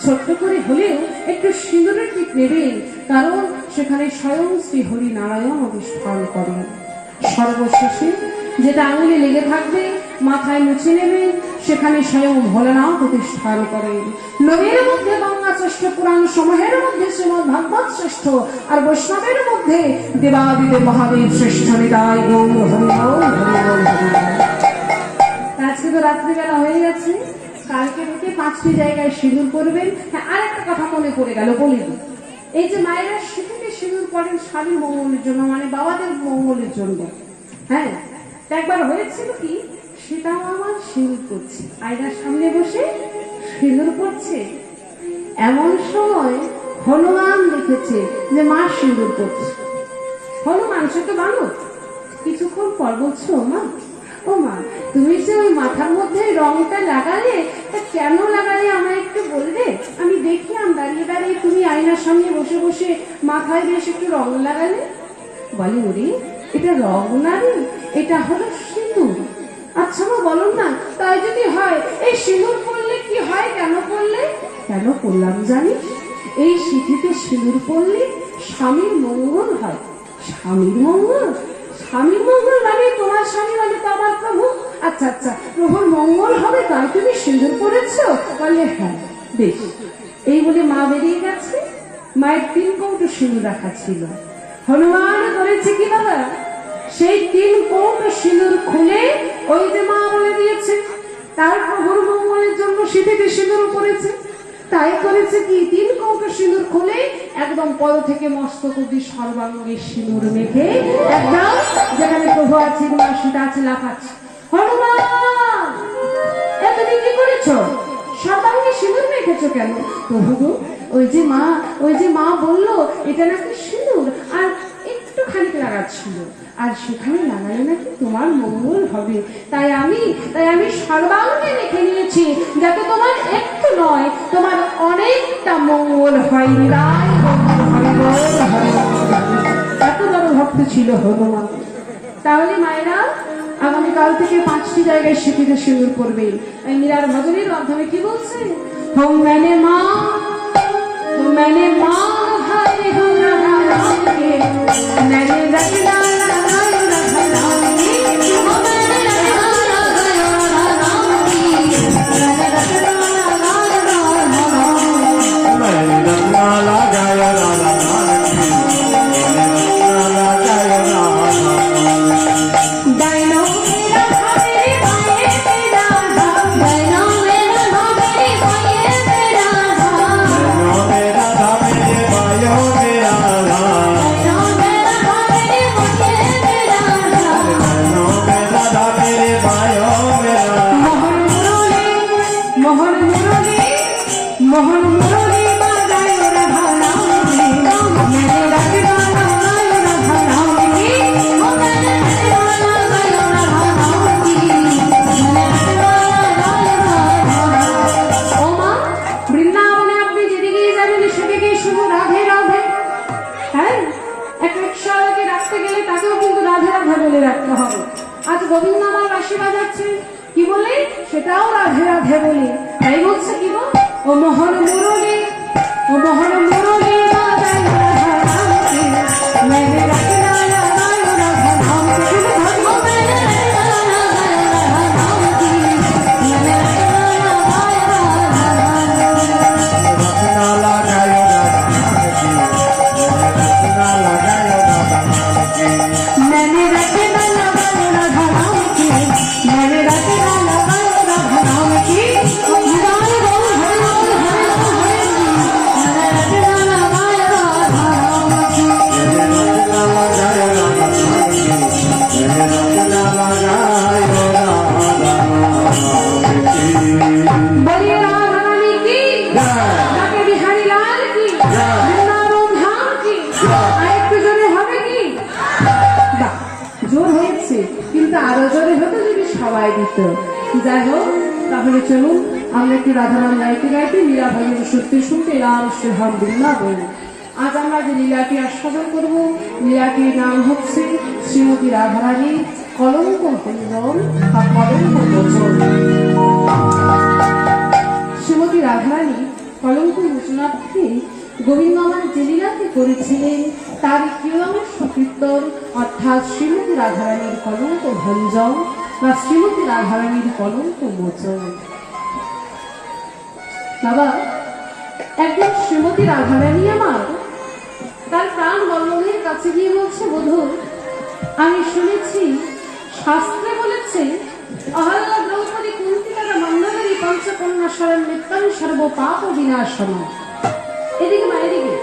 ছোট্ট করে হলেও একটু সিঁদুরের টিপ নেবেন, কারণ সেখানে স্বয়ং শ্রী হরি নারায়ণ অধিষ্ঠান করেন। সর্বশেষে যেটা আঙুলে লেগে থাকবে, মাথায় মুছে নেবেন, সেখানে স্বয়ং ভোলানাথ প্রতিষ্ঠান করেন। নবীর মধ্যে গঙ্গা শ্রেষ্ঠ, পুরাণ সমূহের মধ্যে শ্রীমদ্ ভাগবত শ্রেষ্ঠ, আর বৈষ্ণবের মধ্যে দেবাদিদেব মহাদেব শ্রেষ্ঠ। নিতাই গৌর হরি বল, হরি বল, হরি বল। আজকে তো রাত্রিবেলা হয়ে গেছে, কালকে থেকে 5টি জায়গায় সিঁদুর করবেন। হ্যাঁ, আর একটা কথা মনে পড়ে গেল, বলে দিই। এই যে মায়েরা সিঁথিতে সিঁদুর করেন স্বামীর মঙ্গলের জন্য, মানে বাবাদের মঙ্গলের জন্য। হ্যাঁ, একবার হয়েছিল কি, সেটাও আমার সিঁদুর করছে, আয়নার সামনে বসে সিঁদুর করছে। এমন সময় হনুমান দেখেছে যে মা সিঁদুর করছে। হনুমান, সে তো বানর, কিছুক্ষণ পর বলছে, ও মা, তুমি যে ওই মাথার মধ্যে রংটা লাগালে, তা কেন লাগালে আমায় একটু বলবে? আমি দেখলাম দাঁড়িয়ে দাঁড়িয়ে তুমি আয়নার সামনে বসে বসে মাথায় বেশ একটু রং লাগালে। বলে, ওরে, এটা রং না রে, এটা হলো সিঁদুর। আচ্ছা মা, বলো না, তাই যদি হয় এই সিঁদুর পরলে কি হয়? কেন পরলে? কেন করলাম জানিস? এই সিঁথিতে সিঁদুর পরলে স্বামীর মঙ্গল হয়। স্বামীর মঙ্গল? স্বামীর মঙ্গল মানে তোমার স্বামী মানে তো আমার প্রভু। আচ্ছা আচ্ছা, প্রভুর মঙ্গল হবে তাই তুমি সিঁদুর পরেছো? বলে, হ্যাঁ। বেশ, এই বলে মা বেরিয়ে গেছে। মায়ের 3 কৌটো সিঁদুর রাখা ছিল। হনুমান করেছে কি বাবা, সেই 3 কৌটো সিঁদুর খুলে ওই যে মা বলে দিয়েছে তার প্রভুর মঙ্গলের জন্য সিঁথিতে সিঁদুর পড়েছে। তাই করেছে কি, 3 কৌটো সিঁদুর খুলে একদম পদ থেকে মস্তক অবধি সর্বাঙ্গে সিঁদুর মেখে একদম যেখানে প্রভু আছে, মা সীতা আছে, লাফাচ্ছে। হনুমান, তুমি কি করেছো? সর্বাঙ্গে সিঁদুর মেখেছো কেন? প্রভু, ওই যে মা বললো এটা নাকি সিঁদুর, আর একটু খানিক লাগাচ্ছিল, আর সেখানে লাগালে নাকি তোমার মঙ্গল হবে, তাই আমি সর্বাঙ্গে মেখে নিয়েছি, যাতে তোমার একটু নয়, তোমার অনেকটা মঙ্গল হয়। এত বড় ভক্ত ছিল হনুমান। তাহলে মায়েরা আগামীকাল থেকে 5টি জায়গায় সিঁথিতে সিঁদুর করবে। মীরার ভজনের মাধ্যমে কি বলছে? হোম मैंने माँ हाय हो रहा है, मैंने रखना সেটাও রাধে রাধে বলি। তাই বলছে কি গো, ও মোহন মুরলী, ও মোহন মুরলী বাজায় রাধা নামকে, मैंने रखना लगायो राधा नामके। रचना लगायो राधा नाम की, मैंने रचना लगायो राधा नाम की। मैंने रखना लगायो राधा नामके, मैंने रखना लगायो राधा नामके। बोलिए राधा रानी की, ढाके बिहारी लाल की, वृंदावन धाम की। আর একটু জোরে হবে কি? বাহ, জোর হয়েছে, কিন্তু আরো জোরে হতো যদি সবাই দিত। যাই হোক, তাহলে চলুন আমরা একটু রাধারাম গাইতে গাইতে লীলা ভজনের সত্যি শুনতে রাম শ্রীহাম বৃন্দাবন। আজ আমরা যে লীলাটি আস্বাদন করব, লীলাটির নাম হচ্ছে শ্রীমতী রাধারানী কলঙ্ক ভঞ্জন বা কলঙ্ক মোচন। শ্রীমতী রাধারানী কলঙ্ক মোচনার্থে গোবিন্দ আমার যে লীলাটি করেছিলেন তার কিয়মের সংকীর্তন, অর্থাৎ শ্রীমতী রাধারানীর কলঙ্ক ভঞ্জন বা শ্রীমতী রাধারানীর কলঙ্ক মোচন। বাবা, একদিন শ্রীমতী রাধারানী আমার তার প্রাণ বল্লভের কাছে গিয়ে বলছে, বধূ, আমি শুনেছি শাস্ত্রে বলেছে অহল্যা দ্রৌপদী কুন্তিকা মন্দগরী পঞ্চকন্যা শরণ নিত্যং সর্ব পাপ বিনাশন। এদিকে মা, এদিকে।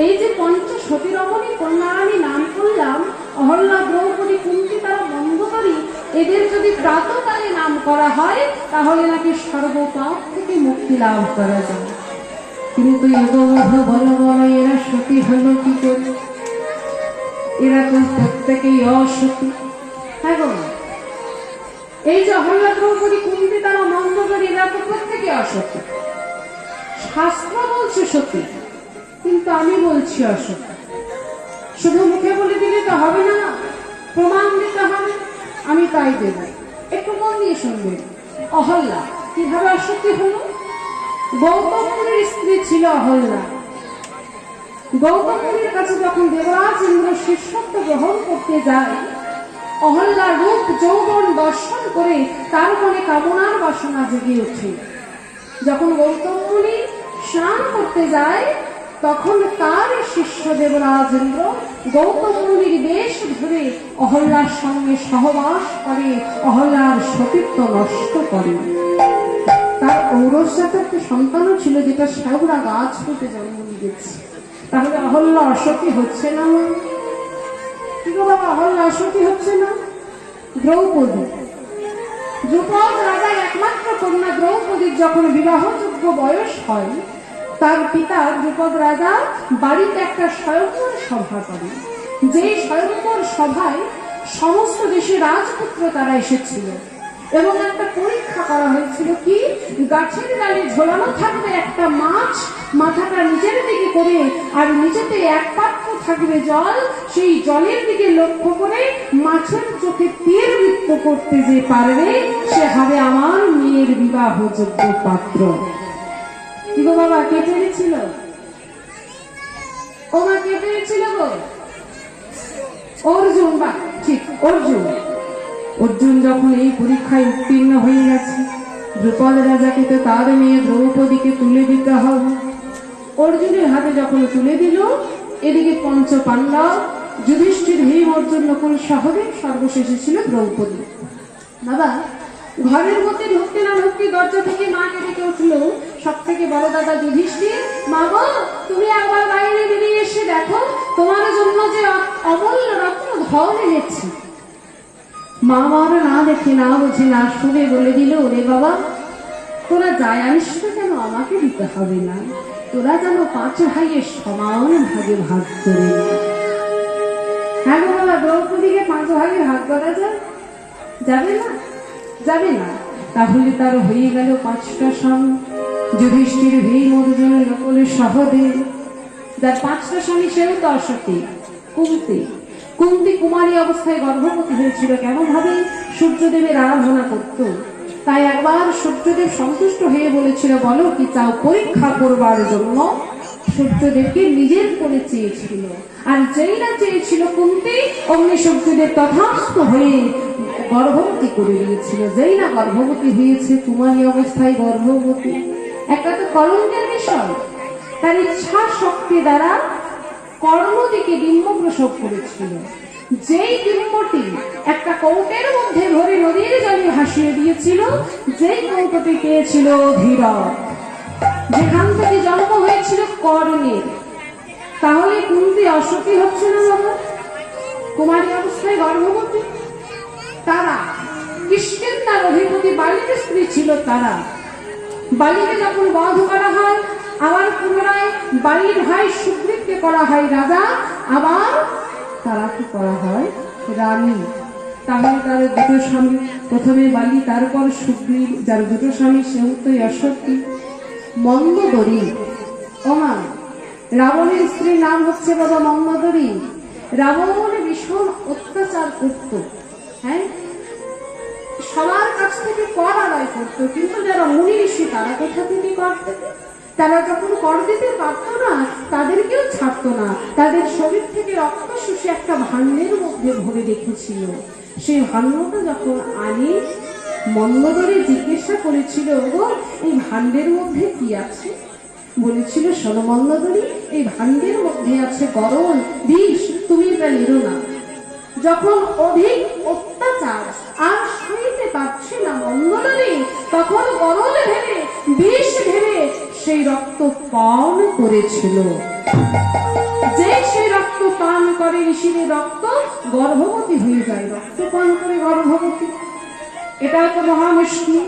এই যে পঞ্চ সতী রমণী কন্যার আমি নাম করলাম, অহল্যা দ্রৌপদী কুন্তিকা মন্দগরী, এদের যদি প্রাতকালে নাম করা হয় তাহলে নাকি সর্ব পাপ থেকে মুক্তি লাভ করা যায়। কিন্তু বলো বলো, এরা সতী হলো কি করে? এরা তো প্রত্যেকেই অসতী। হ্যাঁ গো, এই যে অহল্যা দ্রৌপদী কুন্তি তারা মন্দগরী, এরা তো প্রত্যেকে অসতী। শাস্ত্র বলছে সতী, কিন্তু আমি বলছি অসতী। শুধু মুখে বলে দিলে তো হবে না, প্রমাণ দিতে হবে। আমি তাই দেব, একটু মন দিয়ে শুনবে। অহল্যা কিভাবে অসতী হলো? গৌতম মুনির স্ত্রী ছিল অহল্যা। গৌতম মুনির কাছে যখন দেবরাজ ইন্দ্র শিষ্যত্ব গ্রহণ করতে যায়, অহল্যার রূপ যৌবন দর্শন করে তার মনে কামনার বাসনা জেগে ওঠে। যখন গৌতম মুনি স্নান করতে যায়, তখন তার শিষ্য দেবরাজ ইন্দ্র গৌতম মুনির বেশ ধরে অহল্যার সঙ্গে সহবাস করে, অহল্যার সতীত্ব নষ্ট করে। তার ঔরসজাত একটা সন্তানও ছিল, যেটা শ্যাওড়া গাছ হতে জন্ম দিয়েছে। তাহলে অহল্যা অসতী হচ্ছে না? কি গো বাবা, অহল্যা অসতী হচ্ছে না? দ্রৌপদী, দ্রুপদ রাজার একমাত্র কন্যা দ্রৌপদীর যখন বিবাহযোগ্য বয়স হয়, তার পিতা দ্রুপদ রাজা বাড়িতে একটা স্বয়ংবর সভা করে। যে স্বয়ংবর সভায় সমস্ত দেশের রাজপুত্র তারা এসেছিল এবং একটা পরীক্ষা করা হয়েছিল। কি, গাছের ডালে ঝোলানো থাকবে একটা মাছ, মাথাটা নিচের দিকে করে, আর নিচেতে এক পাত্র থাকবে জল। সেই জলের দিকে লক্ষ্য করে মাছের চোখে তীর বৃত্ত করতে যে পারবে, সে হবে আমার মেয়ের বিবাহযোগ্য পাত্র। কি গো বাবা, কে পেরেছিল? ও মা, কে পেরেছিল গো? অর্জুন। বা ঠিক, অর্জুন। অর্জুন যখন এই পরীক্ষায় উত্তীর্ণ হয়ে গেছে, দ্রুপদ রাজাকে তো তার মেয়ে দ্রৌপদীকে তুলে দিতে হবে। অর্জুনের হাতে যখন তুলে দিল, এদিকে পঞ্চ পাণ্ডব যুধিষ্ঠির, ভীম, অর্জুন, নকুল, সহদেব, সর্বশেষে ছিল দ্রৌপদী। বাবা, ঘরের মধ্যে ঢুকতে না ঢুকতে দরজা থেকে মাকে ডেকে উঠলো সব থেকে বড় দাদা যুধিষ্ঠির। মা গো, তুমি একবার বাইরে বেরিয়ে এসে দেখো, তোমার জন্য যে অমূল্য রত্ন ধন এনেছি। মা আমার না দেখে, না বুঝে, না শুনে বলে দিল, ওরে বাবা, তোরা যায় আনিস না কেন, আমাকে দিতে হবে না। তোরা যেন 5 ভাইয়ের সমান ভাগে ভাগ করে। হ্যাঁ গো বাবা, দ্রৌপদীকে 5 ভাগে ভাগ করা যায়? যাবে না, যাবে না। তাহলে তার হয়ে গেল 5টা স্বামী, যুধিষ্ঠির, ভীম, অর্জুন, নকুল, সহদেব। যার 5টা স্বামী সেও তো অসতী, কুন্তি। কুন্তি কুমারী অবস্থায় গর্ভবতী হয়েছিল। কেমন ভাবে? সূর্যদেবের আরাধনা করত। তাই একবার সূর্যদেব সন্তুষ্ট হয়ে বলেছিল, বলো কি চাও? পরীক্ষা করবার জন্য সূর্যদেবকে নিজের করে চেয়েছিল। আর যেই না চেয়েছিল কুন্তি, অমনি সূর্যদেব তথাস্থ হয়ে গর্ভবতী করে দিয়েছিল। যেই না গর্ভবতী হয়েছে, তোমারই অবস্থায় গর্ভবতী, একটা তো কলঙ্কের বিষয়। তার ইচ্ছা শক্তি দ্বারা কর্ণদিকে ডিম্ব প্রসব করেছিল। যেই ডিম্বটি একটা কৌটের মধ্যে ভরে নদীর জলে ভাসিয়ে দিয়েছিল, যেই কৌটটি পেয়েছিল ধীরজ, যেখান থেকে জন্ম হয়েছিল কর্ণের। তাহলে কুন্তি অসতী হচ্ছে না বাবা? কুমারী অবস্থায় গর্ভবতী। তারা কিষ্কিন্ধার অধিপতি বালির স্ত্রী ছিল। তারা বালিকে যখন বধ করা হয়, আবার পুনরায় বালির ভাই সুগ্রীবকে করা হয় রাজা, আবার তারা কি করা হয় রানী। তাহলে তার দুটো স্বামী, প্রথমে বালি, তারপর সুগ্রীব, যার দুটো স্বামী সেও তো অসতী। মন্দোদরী, ওমা, রাবণের স্ত্রীর নাম হচ্ছে বাবা মন্দোদরী। রাবণ ভীষণ অত্যাচার করত, হ্যাঁ, সবার কাছ থেকে কর আদায় করতো, কিন্তু যারা মুনি ঋষি তারা কোথা থেকে কর দিত? তারা যখন কর দিতে পারত না, তাদেরকেও ছাড়তো না। তাদের শরীর থেকে রক্ত শুষে একটা ভাণ্ডের মধ্যে ভরে রেখেছিল। সেই ভাণ্ডটা যখন আনি, মন্দোদরী জিজ্ঞাসা করেছিল, গো এই ভাণ্ডের মধ্যে কি আছে? বলেছিল, শোনো মন্দোদরী, এই ভাণ্ডের মধ্যে আছে গরল, বিষ, তুমি এটা নিরো না। যখন অধিক অত্যাচার আর সইতে পারছে না মন্দোদরী, তখন গরল ভেবে, বিষ ভেবে সেই রক্ত পান করেছিল। যে সেই রক্ত পান করে, ঋষির রক্ত, গর্ভবতী হয়ে যায়। রক্ত পান করে গর্ভবতী, এটা তো মহা মুশকিল।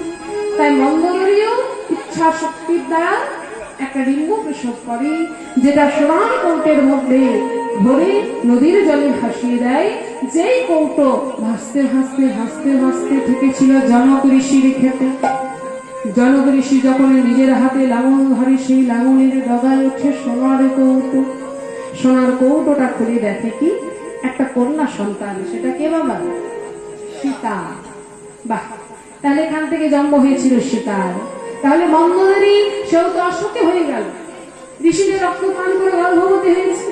তাই মন্দোদরীও ইচ্ছা শক্তির দ্বারা একটা ডিম্ব প্রসব করে, যেটা সোনার কৌটের মধ্যে ভরে নদীর জলে ভাসিয়ে দেয়। যেই কৌটো ভাসতে ভাসতে ভাসতে ভাসতে থেকেছিল জনক ঋষির ক্ষেতে। জনক ঋষি যখন নিজের হাতে লাঙল ধরে, সেই লাঙলের ডগায় ওঠে সোনার কৌটো। সোনার কৌটোটা খুলে দেখে কি একটা কন্যা সন্তান। সেটা কে বাবা? সীতা। বাহ, তাহলে এখান থেকে জন্ম হয়েছিল সীতার। তাহলে মন্দোদরী সেও তো অসতী হয়ে গেল, ঋষিদের রক্ত পান করে গর্ভবতী হয়েছে।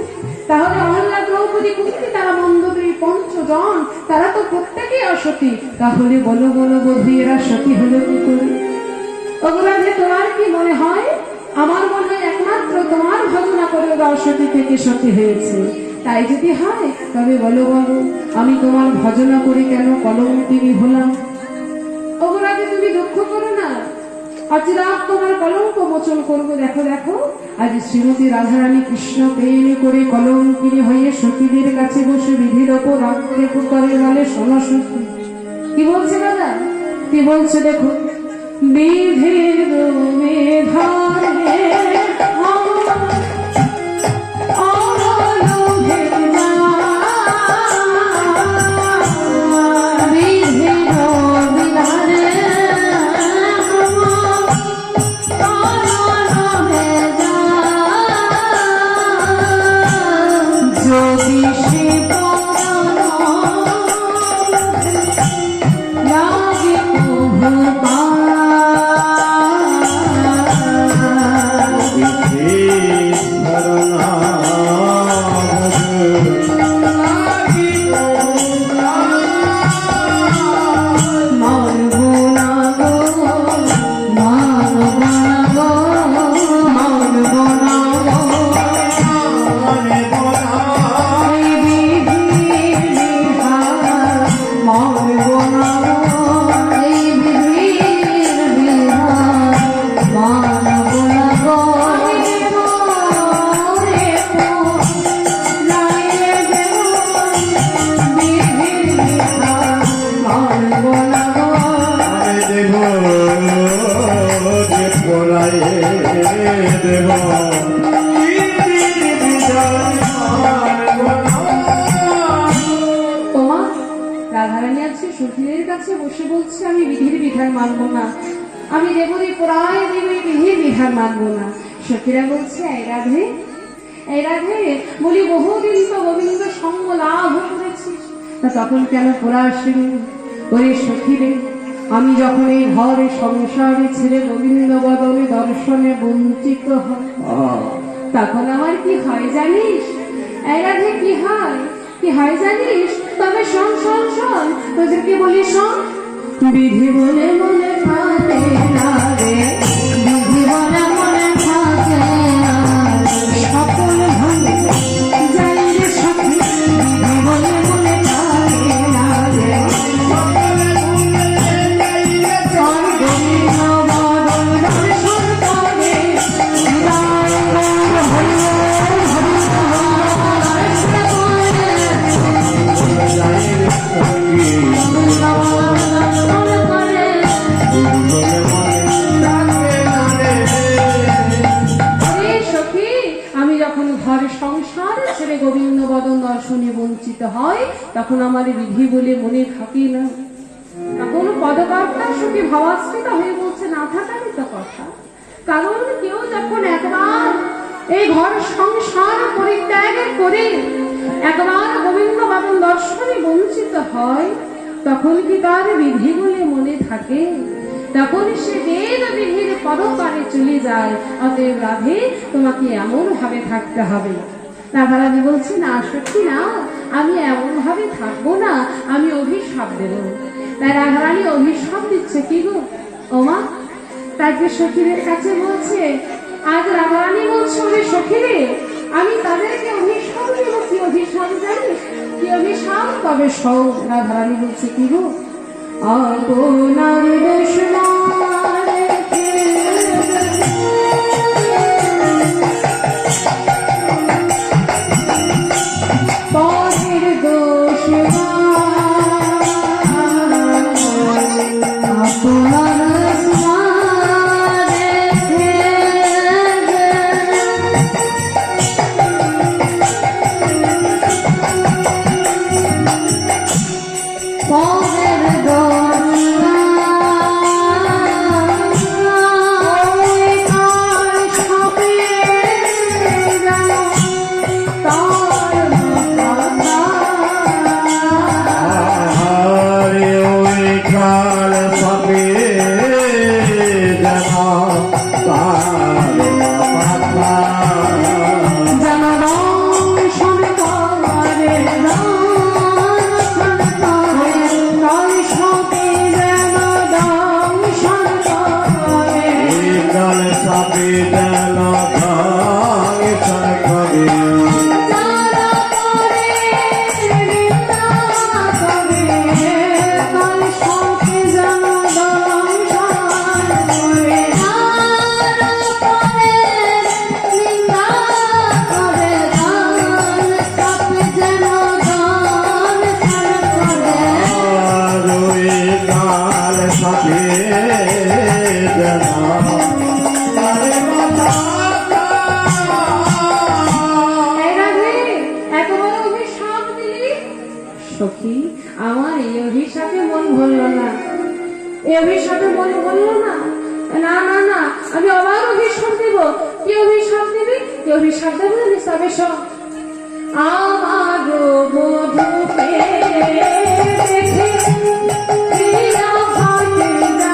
তাহলে অহল্যা, দ্রৌপদী, কুন্তি, তারা মন্দোদরী পঞ্চজন, তারা তো প্রত্যেকেই অসতী। তাহলে বলো বলো বধূ, এরা সতী হলো কি করে? ওগুলাতে তোমার কি মনে হয়? আমার মনে হয় একমাত্র তোমার ভজনা করে ওরা অসতী থেকে সতী হয়েছে। তাই যদি হয়, তবে বলো বলো, আমি তোমার ভজনা করে কেন কলঙ্কিনী হলাম? ওগুলাতে তুমি দুঃখ করো না, আজরাত তোমার কলঙ্ক মোচন করবো। দেখো দেখো, আজ শ্রীমতী রাধারানী কৃষ্ণ প্রেম করে কলঙ্কিনী হয়ে সতীদের কাছে বসে বিধির ওপর আক্ষেপ করে, বলে, শোনো সখী, কি বলছে দাদা? কি বলছে দেখো, বিধির মেধারে রাধারানী আছে সখীদের কাছে বসে বলছে, আমি বিধির বিধান মানবো না, আমি দেবরী পরায় দেবী বিধির বিধান মানবো না। সখীরা বলছে, এই রাধে, এই রাধে, বলি বহুদিন তো গোবিন্দ সঙ্গ লাভ করেছিস, তা তখন কেন পড়া আসেনি? ওরে সখীরে, আমি যখন এই ঘর সংসারে ছেড়ে গোবিন্দ বদনে দর্শনে বঞ্চিত হই, তখন আমার কি হয় জানিস? এই রাধে কি হয়, কি হয় জানিস? তবে শোন শোন শোন, তোদেরকে বলি শোন। বিধি বলে মনে থাকে না রে, বিধি বলে মনে থাকে না রে, সকল ভাঙে যাই রে সখী, বিধি বলে মনে থাকে না রে। সংসার ছেড়ে গোবিন্দ বদন দর্শনে বঞ্চিত হয়, তখন আমার বিধি বলে মনে থাকে না। তখন পদকর্তা সুখী ভাবাশ্রিত হয়ে বলছে, না থাকারই তো কথা। কারণ কেউ যখন একবার এই ঘর সংসার পরিত্যাগ করে একবার গোবিন্দ বদন দর্শনে বঞ্চিত হয়, তখন কি তার বিধি বলে মনে থাকে? তখন সে বেদ বিধির পরপারে চলে যায়। অতএব রাধে, তোমাকে এমন ভাবে থাকতে হবে। রাধারানী বলছে, না সত্যি না, আমি এমন ভাবে থাকবো না, আমি অভিশাপ দেব। তাই রাধারানী অভিশাপ দিচ্ছে। কি গো ওমা? তাকে সখীদের কাছে বলছে, আজ রাধারানী বলছে, ওরে সখীরে, আমি তাদেরকে অভিশাপ দেব। কি অভিশাপ জানিস? কি অভিশাপ? তবে সব। রাধারানী বলছে, কি গো? আপনার দেশ পরের দোষ সখী, আমার এই অভিশাপে মন ভরল না, এই অভিশাপে মন ভরল না। না না না, আমি আবার অভিশাপ দেব। কি অভিশাপ দিবি? কি অভিশাপ দেবো জানিস? তবে সব আমার বধূকে দেখে প্রিয়া ভাগে না,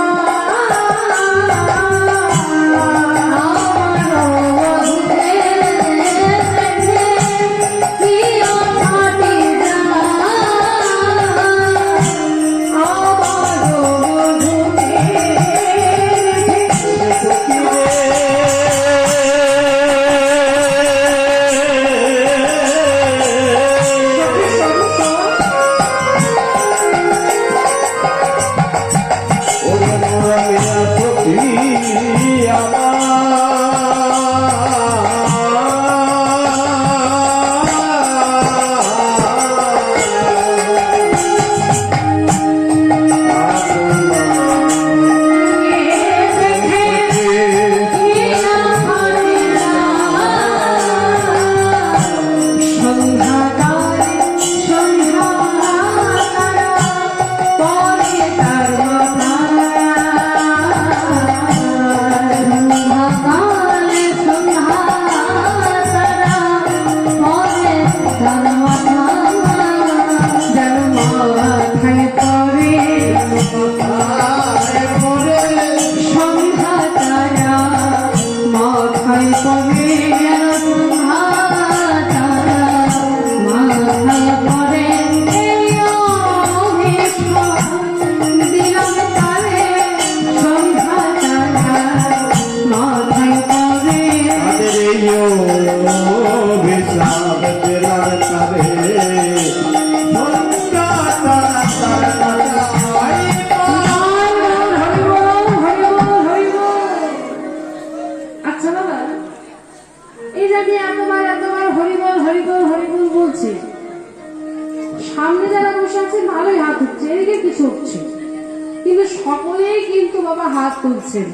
বাবা হাত তুলছেন।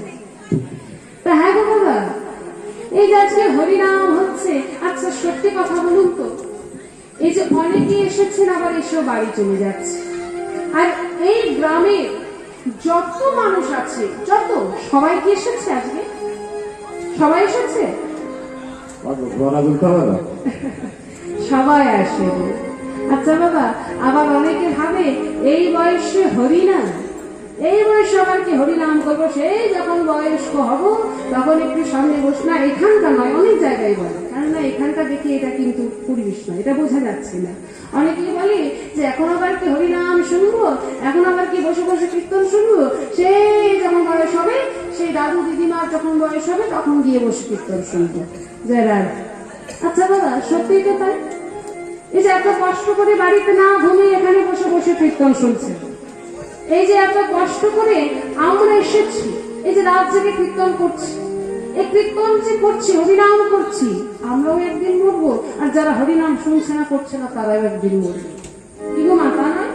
তা হ্যাঁ গো বাবা, এই যে আজকে হরিনাম হচ্ছে, আচ্ছা সত্যি কথা বলুন তো, এই যে অনেকে এসেছেন আবার এসেও বাড়ি চলে যাচ্ছে, আর এই গ্রামে যত মানুষ আছে যত, সবাই কি এসেছে আজকে? সবাই এসেছে? সবাই আসে। আচ্ছা বাবা, আবার অনেকে ভাবে এই বয়সে হরিনাম, এই বয়সে আবার কি হরিনাম করবো, সেই যখন বয়স্ক হব তখন একটু সামনে বস না, এখানকার নয় অনেক জায়গায় বলে, কেননা এখানটা দেখি এটা কিন্তু পরিবেশ নয়, এটা বোঝা যাচ্ছে না। অনেকেই বলে যে এখন আবার কি হরিনাম শুনবো, এখন আবার কি বসে বসে কীর্তন শুনবো, সেই যখন বয়স হবে, সেই দাদু দিদিমার যখন বয়স হবে তখন গিয়ে বসে কীর্তন শুনবো। জয় রাধা। আচ্ছা বাবা, সত্যিই তো তাই। এই যে এত কষ্ট করে বাড়িতে না ঘুমিয়ে এখানে বসে বসে কীর্তন শুনছে, এই যে এত কষ্ট করে আমরা এসেছি, এই যে রাত জেগে কীর্তন করছি, এই কীর্তন যে করছি, হরিনাম করছি, আমরাও একদিন মরবো, আর যারা হরিনাম শুনছে না করছে না তারাও একদিন মরবে। কি গো মা, তা নয়?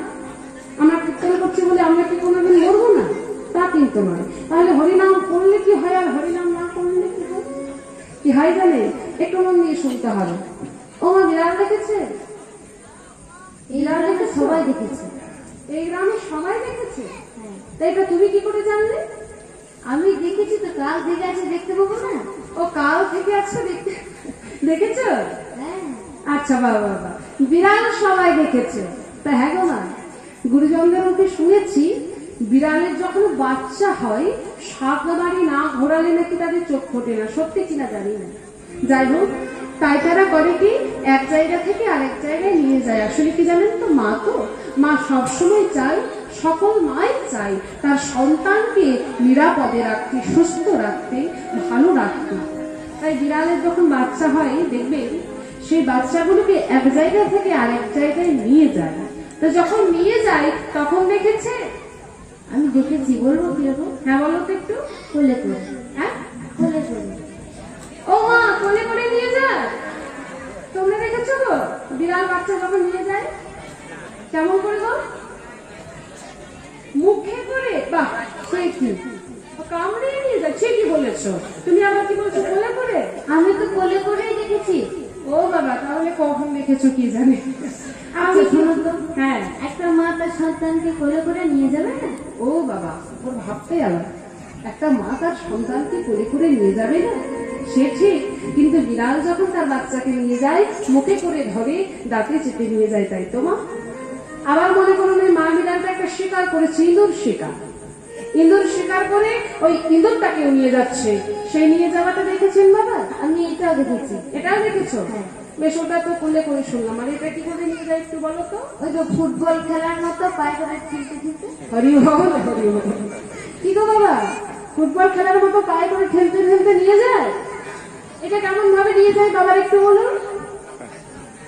আমরা কীর্তন করছি বলে আমরা কি কোনোদিন মরবো না? তা কিন্তু নয়। তাহলে হরিনাম করলে কি হয় আর হরিনাম না করলে কি হয়? কি হয় জানে? একটু মন দিয়ে শুনতে হবে। ও মা, বিড়াল দেখেছে? বিড়াল দেখে সবাই দেখেছে, এই গ্রামে সবাই দেখেছে। তাই এটা তুমি কি করে জানলে? আমি দেখেছি তো, কাল থেকে আছে, দেখতে পাবো না? ও কাল থেকে আছে দেখতে, দেখেছ? হ্যাঁ। আচ্ছা বাবা বাবা, বিড়াল সবাই দেখেছে। তা হ্যাঁ গো না, গুরুজনদের মুখে শুনেছি বিড়ালের যখন বাচ্চা হয় 7 বাড়ি না ঘোরালে নাকি তাদের চোখ ফোটে না, সত্যি কিনা জানি না। যাই হোক, তাই তারা করে কি, এক জায়গা থেকে আরেক জায়গায় নিয়ে যায়। আসলে কি জানেন তো, মা তো, মা সবসময় চায়, সকল মাই চাই তার সন্তানকে নিরাপদে রাখতে, সুস্থ রাখতে, ভালো রাখতে। তাই বিড়ালের যখন বাচ্চা হয় দেখবেন সেই বাচ্চাগুলোকে এক জায়গা থেকে আরেক জায়গায় নিয়ে যায়। তো যখন নিয়ে যায় তখন দেখেছে, আমি দেখেছি, বলবো কি হবো? হ্যাঁ বলো তো একটু। কোলে করে। হ্যাঁ, কোলে করে। ও মা, কোলে করে নিয়ে যায়। তোমরা দেখেছো গো বিড়াল বাচ্চা যখন নিয়ে যায় কেমন করে গো? মুখে করে। বাহ, সে কি কামড়িয়ে নিয়ে যায়, ঠিকই বলেছো। তুমি আবার কি বলছো, কোলে করে? আমি তো কোলে করেই দেখেছি। ও বাবা, তাহলে কখন দেখেছো কি জানি। আমি শোনো তো, হ্যাঁ, একটা মা তার সন্তানকে কোলে করে নিয়ে যাবে না? ও বাবা, ওর ভাবতেই আলাদা। একটা মা তার সন্তানকে কোলে করে নিয়ে যাবে না, সে ঠিক, কিন্তু বিড়াল যখন তার বাচ্চাকে নিয়ে যায় মুখে করে ধরে দাঁতে চেপে নিয়ে যায়, তাই তো মা? আবার মনে করুন ওই মা বিড়ালটা একটা শিকার করেছে, ইঁদুর শিকার, ইঁদুর শিকার করে ওই ইঁদুরটাকেও নিয়ে যাচ্ছে, সেই নিয়ে যাওয়াটা দেখেছেন বাবা? আমি এটাও দেখেছি। এটাও দেখেছো? হ্যাঁ। বেশ, ওটা তো কোলে করে শুনলাম, আর এটা কি করে নিয়ে যায় একটু বলো তো? ওই তো ফুটবল খেলার মতো পায়ে করে খেলতে খেলতে। হরি বল, হরি বল। কি গো বাবা, ফুটবল খেলার মতো পায়ে করে খেলতে খেলতে নিয়ে যায়? এটা কেমন ভাবে নিয়ে যায় বাবার একটু বলুন?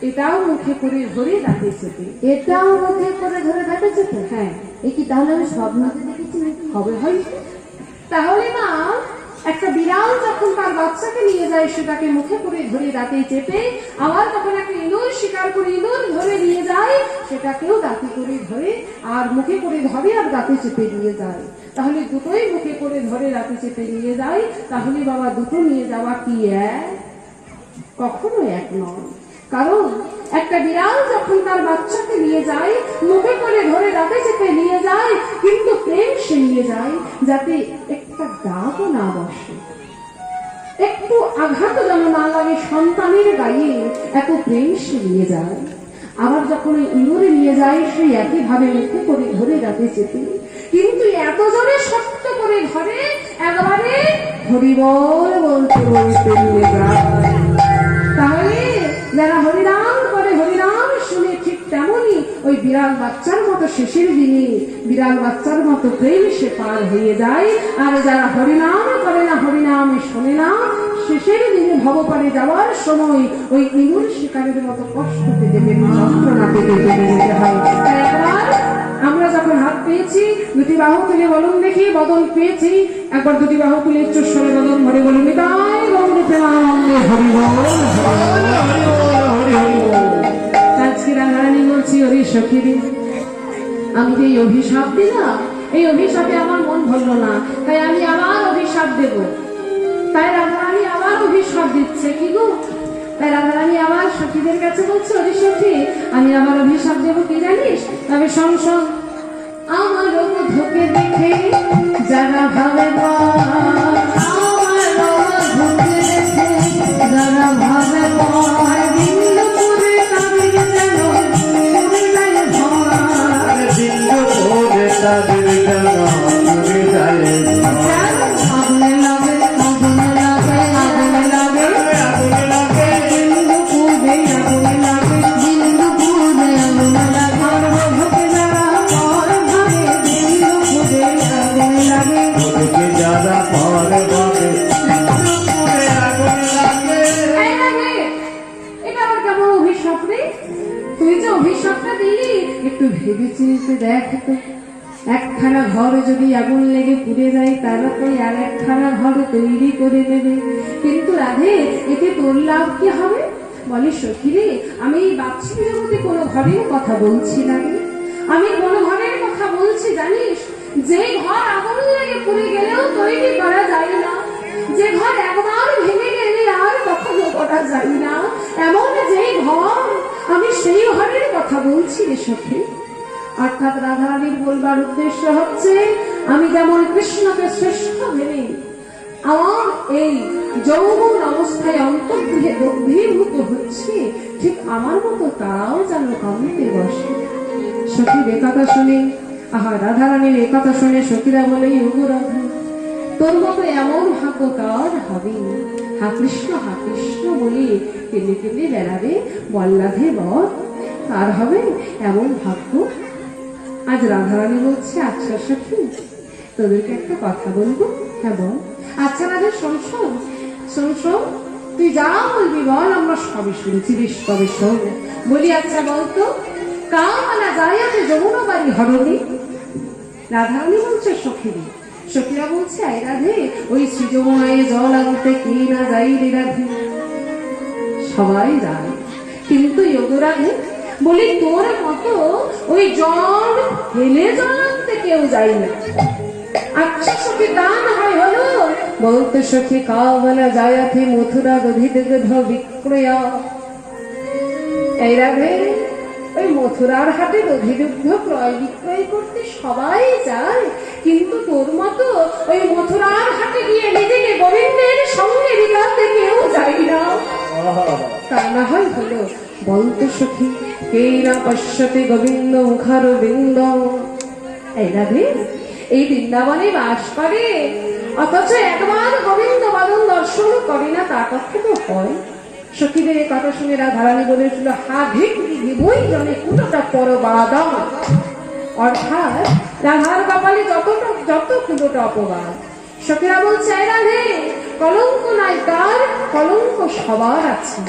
এটাও মুখে করে ধরে দাঁতে চেপে। এটাও মুখে করে ধরে দেখেছে তো? হ্যাঁ। এ কি তাহলে আমি স্বপ্নতে দেখেছি নাকি? হবে হয়। তাহলে মা, একটা বিড়াল যখন তার বাচ্চাকে নিয়ে যায় সেটাকে মুখে করে ধরে দাঁতে চেপে, আবার তখন একটা ইঁদুর শিকার করে ইঁদুর ধরে নিয়ে যায়, সেটাকেও দাঁতে করে ধরে আর মুখে করে ধরে আর দাঁতে চেপে নিয়ে যায়। তাহলে দুটোই মুখে করে ধরে দাঁতে চেপে নিয়ে যায়, তাহলে বাবা দুটো নিয়ে যাওয়া কি এক? কখনো এক নয়। কারণ একটা বিড়াল যখন তার বাচ্চাকে নিয়ে যায় মুখে করে ধরে দাঁতে চেপে নিয়ে যায়, কিন্তু প্রেম সে নিয়ে যায় যাতে একটা দাগও না বসে, একটু আঘাত যেন না লাগে সন্তানের গায়ে, এত প্রেম সে নিয়ে যায়। আবার যখন ওই ইঁদুরে নিয়ে যায় সেই একই ভাবে মুখে করে ধরে দাঁতে চেপে, কিন্তু এত জোরে শক্ত করে ধরে একবারে হরিবল বলতে বলতে নিয়ে যায়। তাহলে যারা হরিনাম করে, হরিনাম শুনে, ঠিক তেমনই ওই বিড়াল বাচ্চার মতো শেষের দিনে বিড়াল বাচ্চার মতো প্রেম সে পার হয়ে যায়। আর যারা হরিনাম করে না, হরিনাম শোনে না, শেষের দিনে ভবপারে যাওয়ার সময় ওই ইঁদুর শিকারের মতো কষ্ট পেতে পেতে, যন্ত্রণা পেতে পেতে যেতে হয়। তাই একবার আমরা যখন হাত পেয়েছি, দুটি বাহু তুলে বলুন দেখি, বদল পেয়েছি, একবার দুটি বাহু তুলে উচ্চস্বরে বদল ভরে বলুন, নিতাই গৌর প্রেমানন্দে হরি বল, হরি বল, হরি বল। আজকে রাধারানী বলছি, ওরে সখী রে, আমি যে এই অভিশাপ দিলাম এই অভিশাপে আমার মন ভরল না, তাই আমি আবার অভিশাপ দেব। তাই রাধারানী আবার অভিশাপ দিচ্ছে। কি গো, তাই রাধারানী আবার সখীদের কাছে বলছে, ওরে সখী আমি আবার অভিশাপ দেবো কি জানিস? তবে শোন শোন, আমার ধোকে দেখে যারা ভাবে আমার ধোকে দেখে যারা ভাবে বিন্দুপুরে তাদের যেন পুরে যায় ভয়। বিন্দুপুরে তাদের যেন পুরে যায় ভয়। আগুনে লাগে আগুনে লাগে আগুনে লাগে আগুনে লাগে বিন্দুপুরে আগুনে লাগে বিন্দুপুরে আগুনে লাগে আমার ধোকে যারা পর ভাবে বিন্দুপুরে আগুনে লাগে ওদিকে যারা পর ভাবে বিন্দুপুরে আগুন লাগে। এই লাগে, এটা আবার কেমন অভিশাপ রে? তুই যে অভিশাপটা দিলি একটু ভেবে চিন্তে দেখ তো। একখানা ঘর যদি আগুন লেগে পুড়ে যায় তারা তো আর একখানা ঘর তৈরি করে দেবে, কিন্তু রাধে এতে তোর লাভ কি হবে? বলে সখী রে, আমি এই বাচ্চা জগতে কোনো ঘরের কথা বলছি না রে, আমি কোন ঘরের কথা বলছি জানিস? যে ঘর আগুন লেগে পুড়ে গেলেও তৈরি করা যায় না, যে ঘর একবার ভেঙে গেলে আর কখনো করা যায় না, এমন যে ঘর, আমি সেই ঘরের কথা বলছি রে সখী। অর্থাৎ রাধারানীর বলবার উদ্দেশ্য হচ্ছে, আমি যেমন কৃষ্ণকে শ্রেষ্ঠ ভেবে আমার এই যৌবন অবস্থায় অন্তর্গৃহে গভীরভূত হচ্ছে, ঠিক আমার মতো তারাও যেন কামিতে বসে। সখীর একথা শুনে, আহা রাধারানীর একথা শুনে সখীরা বলে, ওগো রাধা, তোর মতো এমন ভাগ্য কার হবে? হা কৃষ্ণ বলে কেঁদে কেঁদে বেড়াবে বল্লাভে বর, তার হবে এমন ভাগ্য? আজ রাধারানী বলছে, আচ্ছা সখী তোদেরকে একটা কথা বলবো। হ্যাঁ বল। আচ্ছা রাধা শোন শোন শোন শোন, তুই যা বলবি বল, আমরা সবই শুনেছি, বেশ তবে শোন। বলি আচ্ছা বলতো, কামানা যায় আছে যমুনা বাড়ি হরণী? রাধারানী বলছে সখীরে। সখীরা বলছে, আয় রাধে, ওই শ্রী যমুনায় জল আনতে কি না যাই রে রাধে? সবাই যায়, কিন্তু যোগ রাধে বলি তোর মতো ওই জল হেলে জল আনতে কেউ যায় না। আচ্ছা সখী দান হয় হলো? বলতে সখী কামনা যায়াথে মথুরা দধিত বিক্রয়া। এই রাধে, ওই মথুরার হাটে দধিদুগ্ধ ক্রয় বিক্রয় করতে সবাই যায়, কিন্তু তোর মতো ওই মথুরার হাটে গিয়ে নিজেকে গোবিন্দের সঙ্গে বিলাতে কেউ যায় না। তা না হয় হলো? বলতে সখী কে না পশ্যতে গোবিন্দ মুখার বৃন্দ। এই রাধে, এই বৃন্দাবনে বাস করে, অথচ একবার গোবিন্দ বাদন দর্শন করে না, তা পক্ষে তো হয়? সখীদের এই কথা শুনে রাধারানী বলেছিল, হা ভিক্রি বই জনে কুটোটা পরবাদম। অর্থাৎ রাধার কপালে যত কুটোটা অপবাদ। সখীরা বলছে, রাধে কলঙ্ক নাই তার, কলঙ্ক সবার আছে।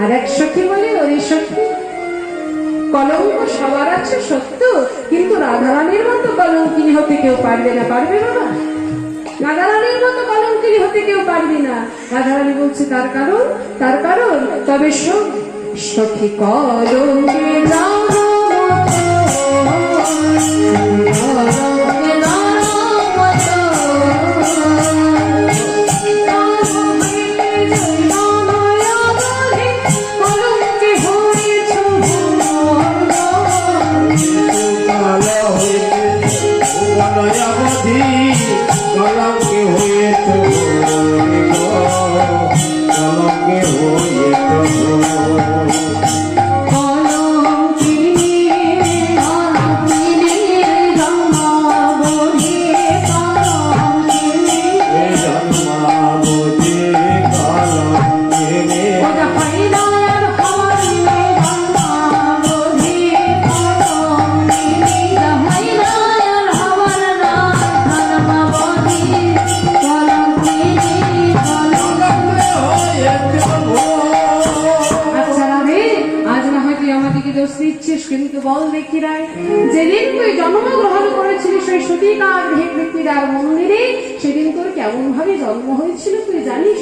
আর এক সখী বলে, ওরে সখী কলঙ্ক সবার আছে সত্য, কিন্তু রাধারানীর মতো কলঙ্কিনী হতে কেউ পারবে না। পারবে বাবা? রাধারানীর মতো কলঙ্কিনী হতে কেউ পারবে না। রাধারানী বলছে, তার কারণ তবে শোন, সখী কলঙ্কে কলঙ্কে হয়েছে কলঙ্কে কিন্তু বল দেখি রায়, যেদিন তুই জন্মগ্রহণ করেছিলিস ওই সতীকার মন্দিরে, সেদিন তোর কেমন ভাবে জন্ম হয়েছিল তুই জানিস?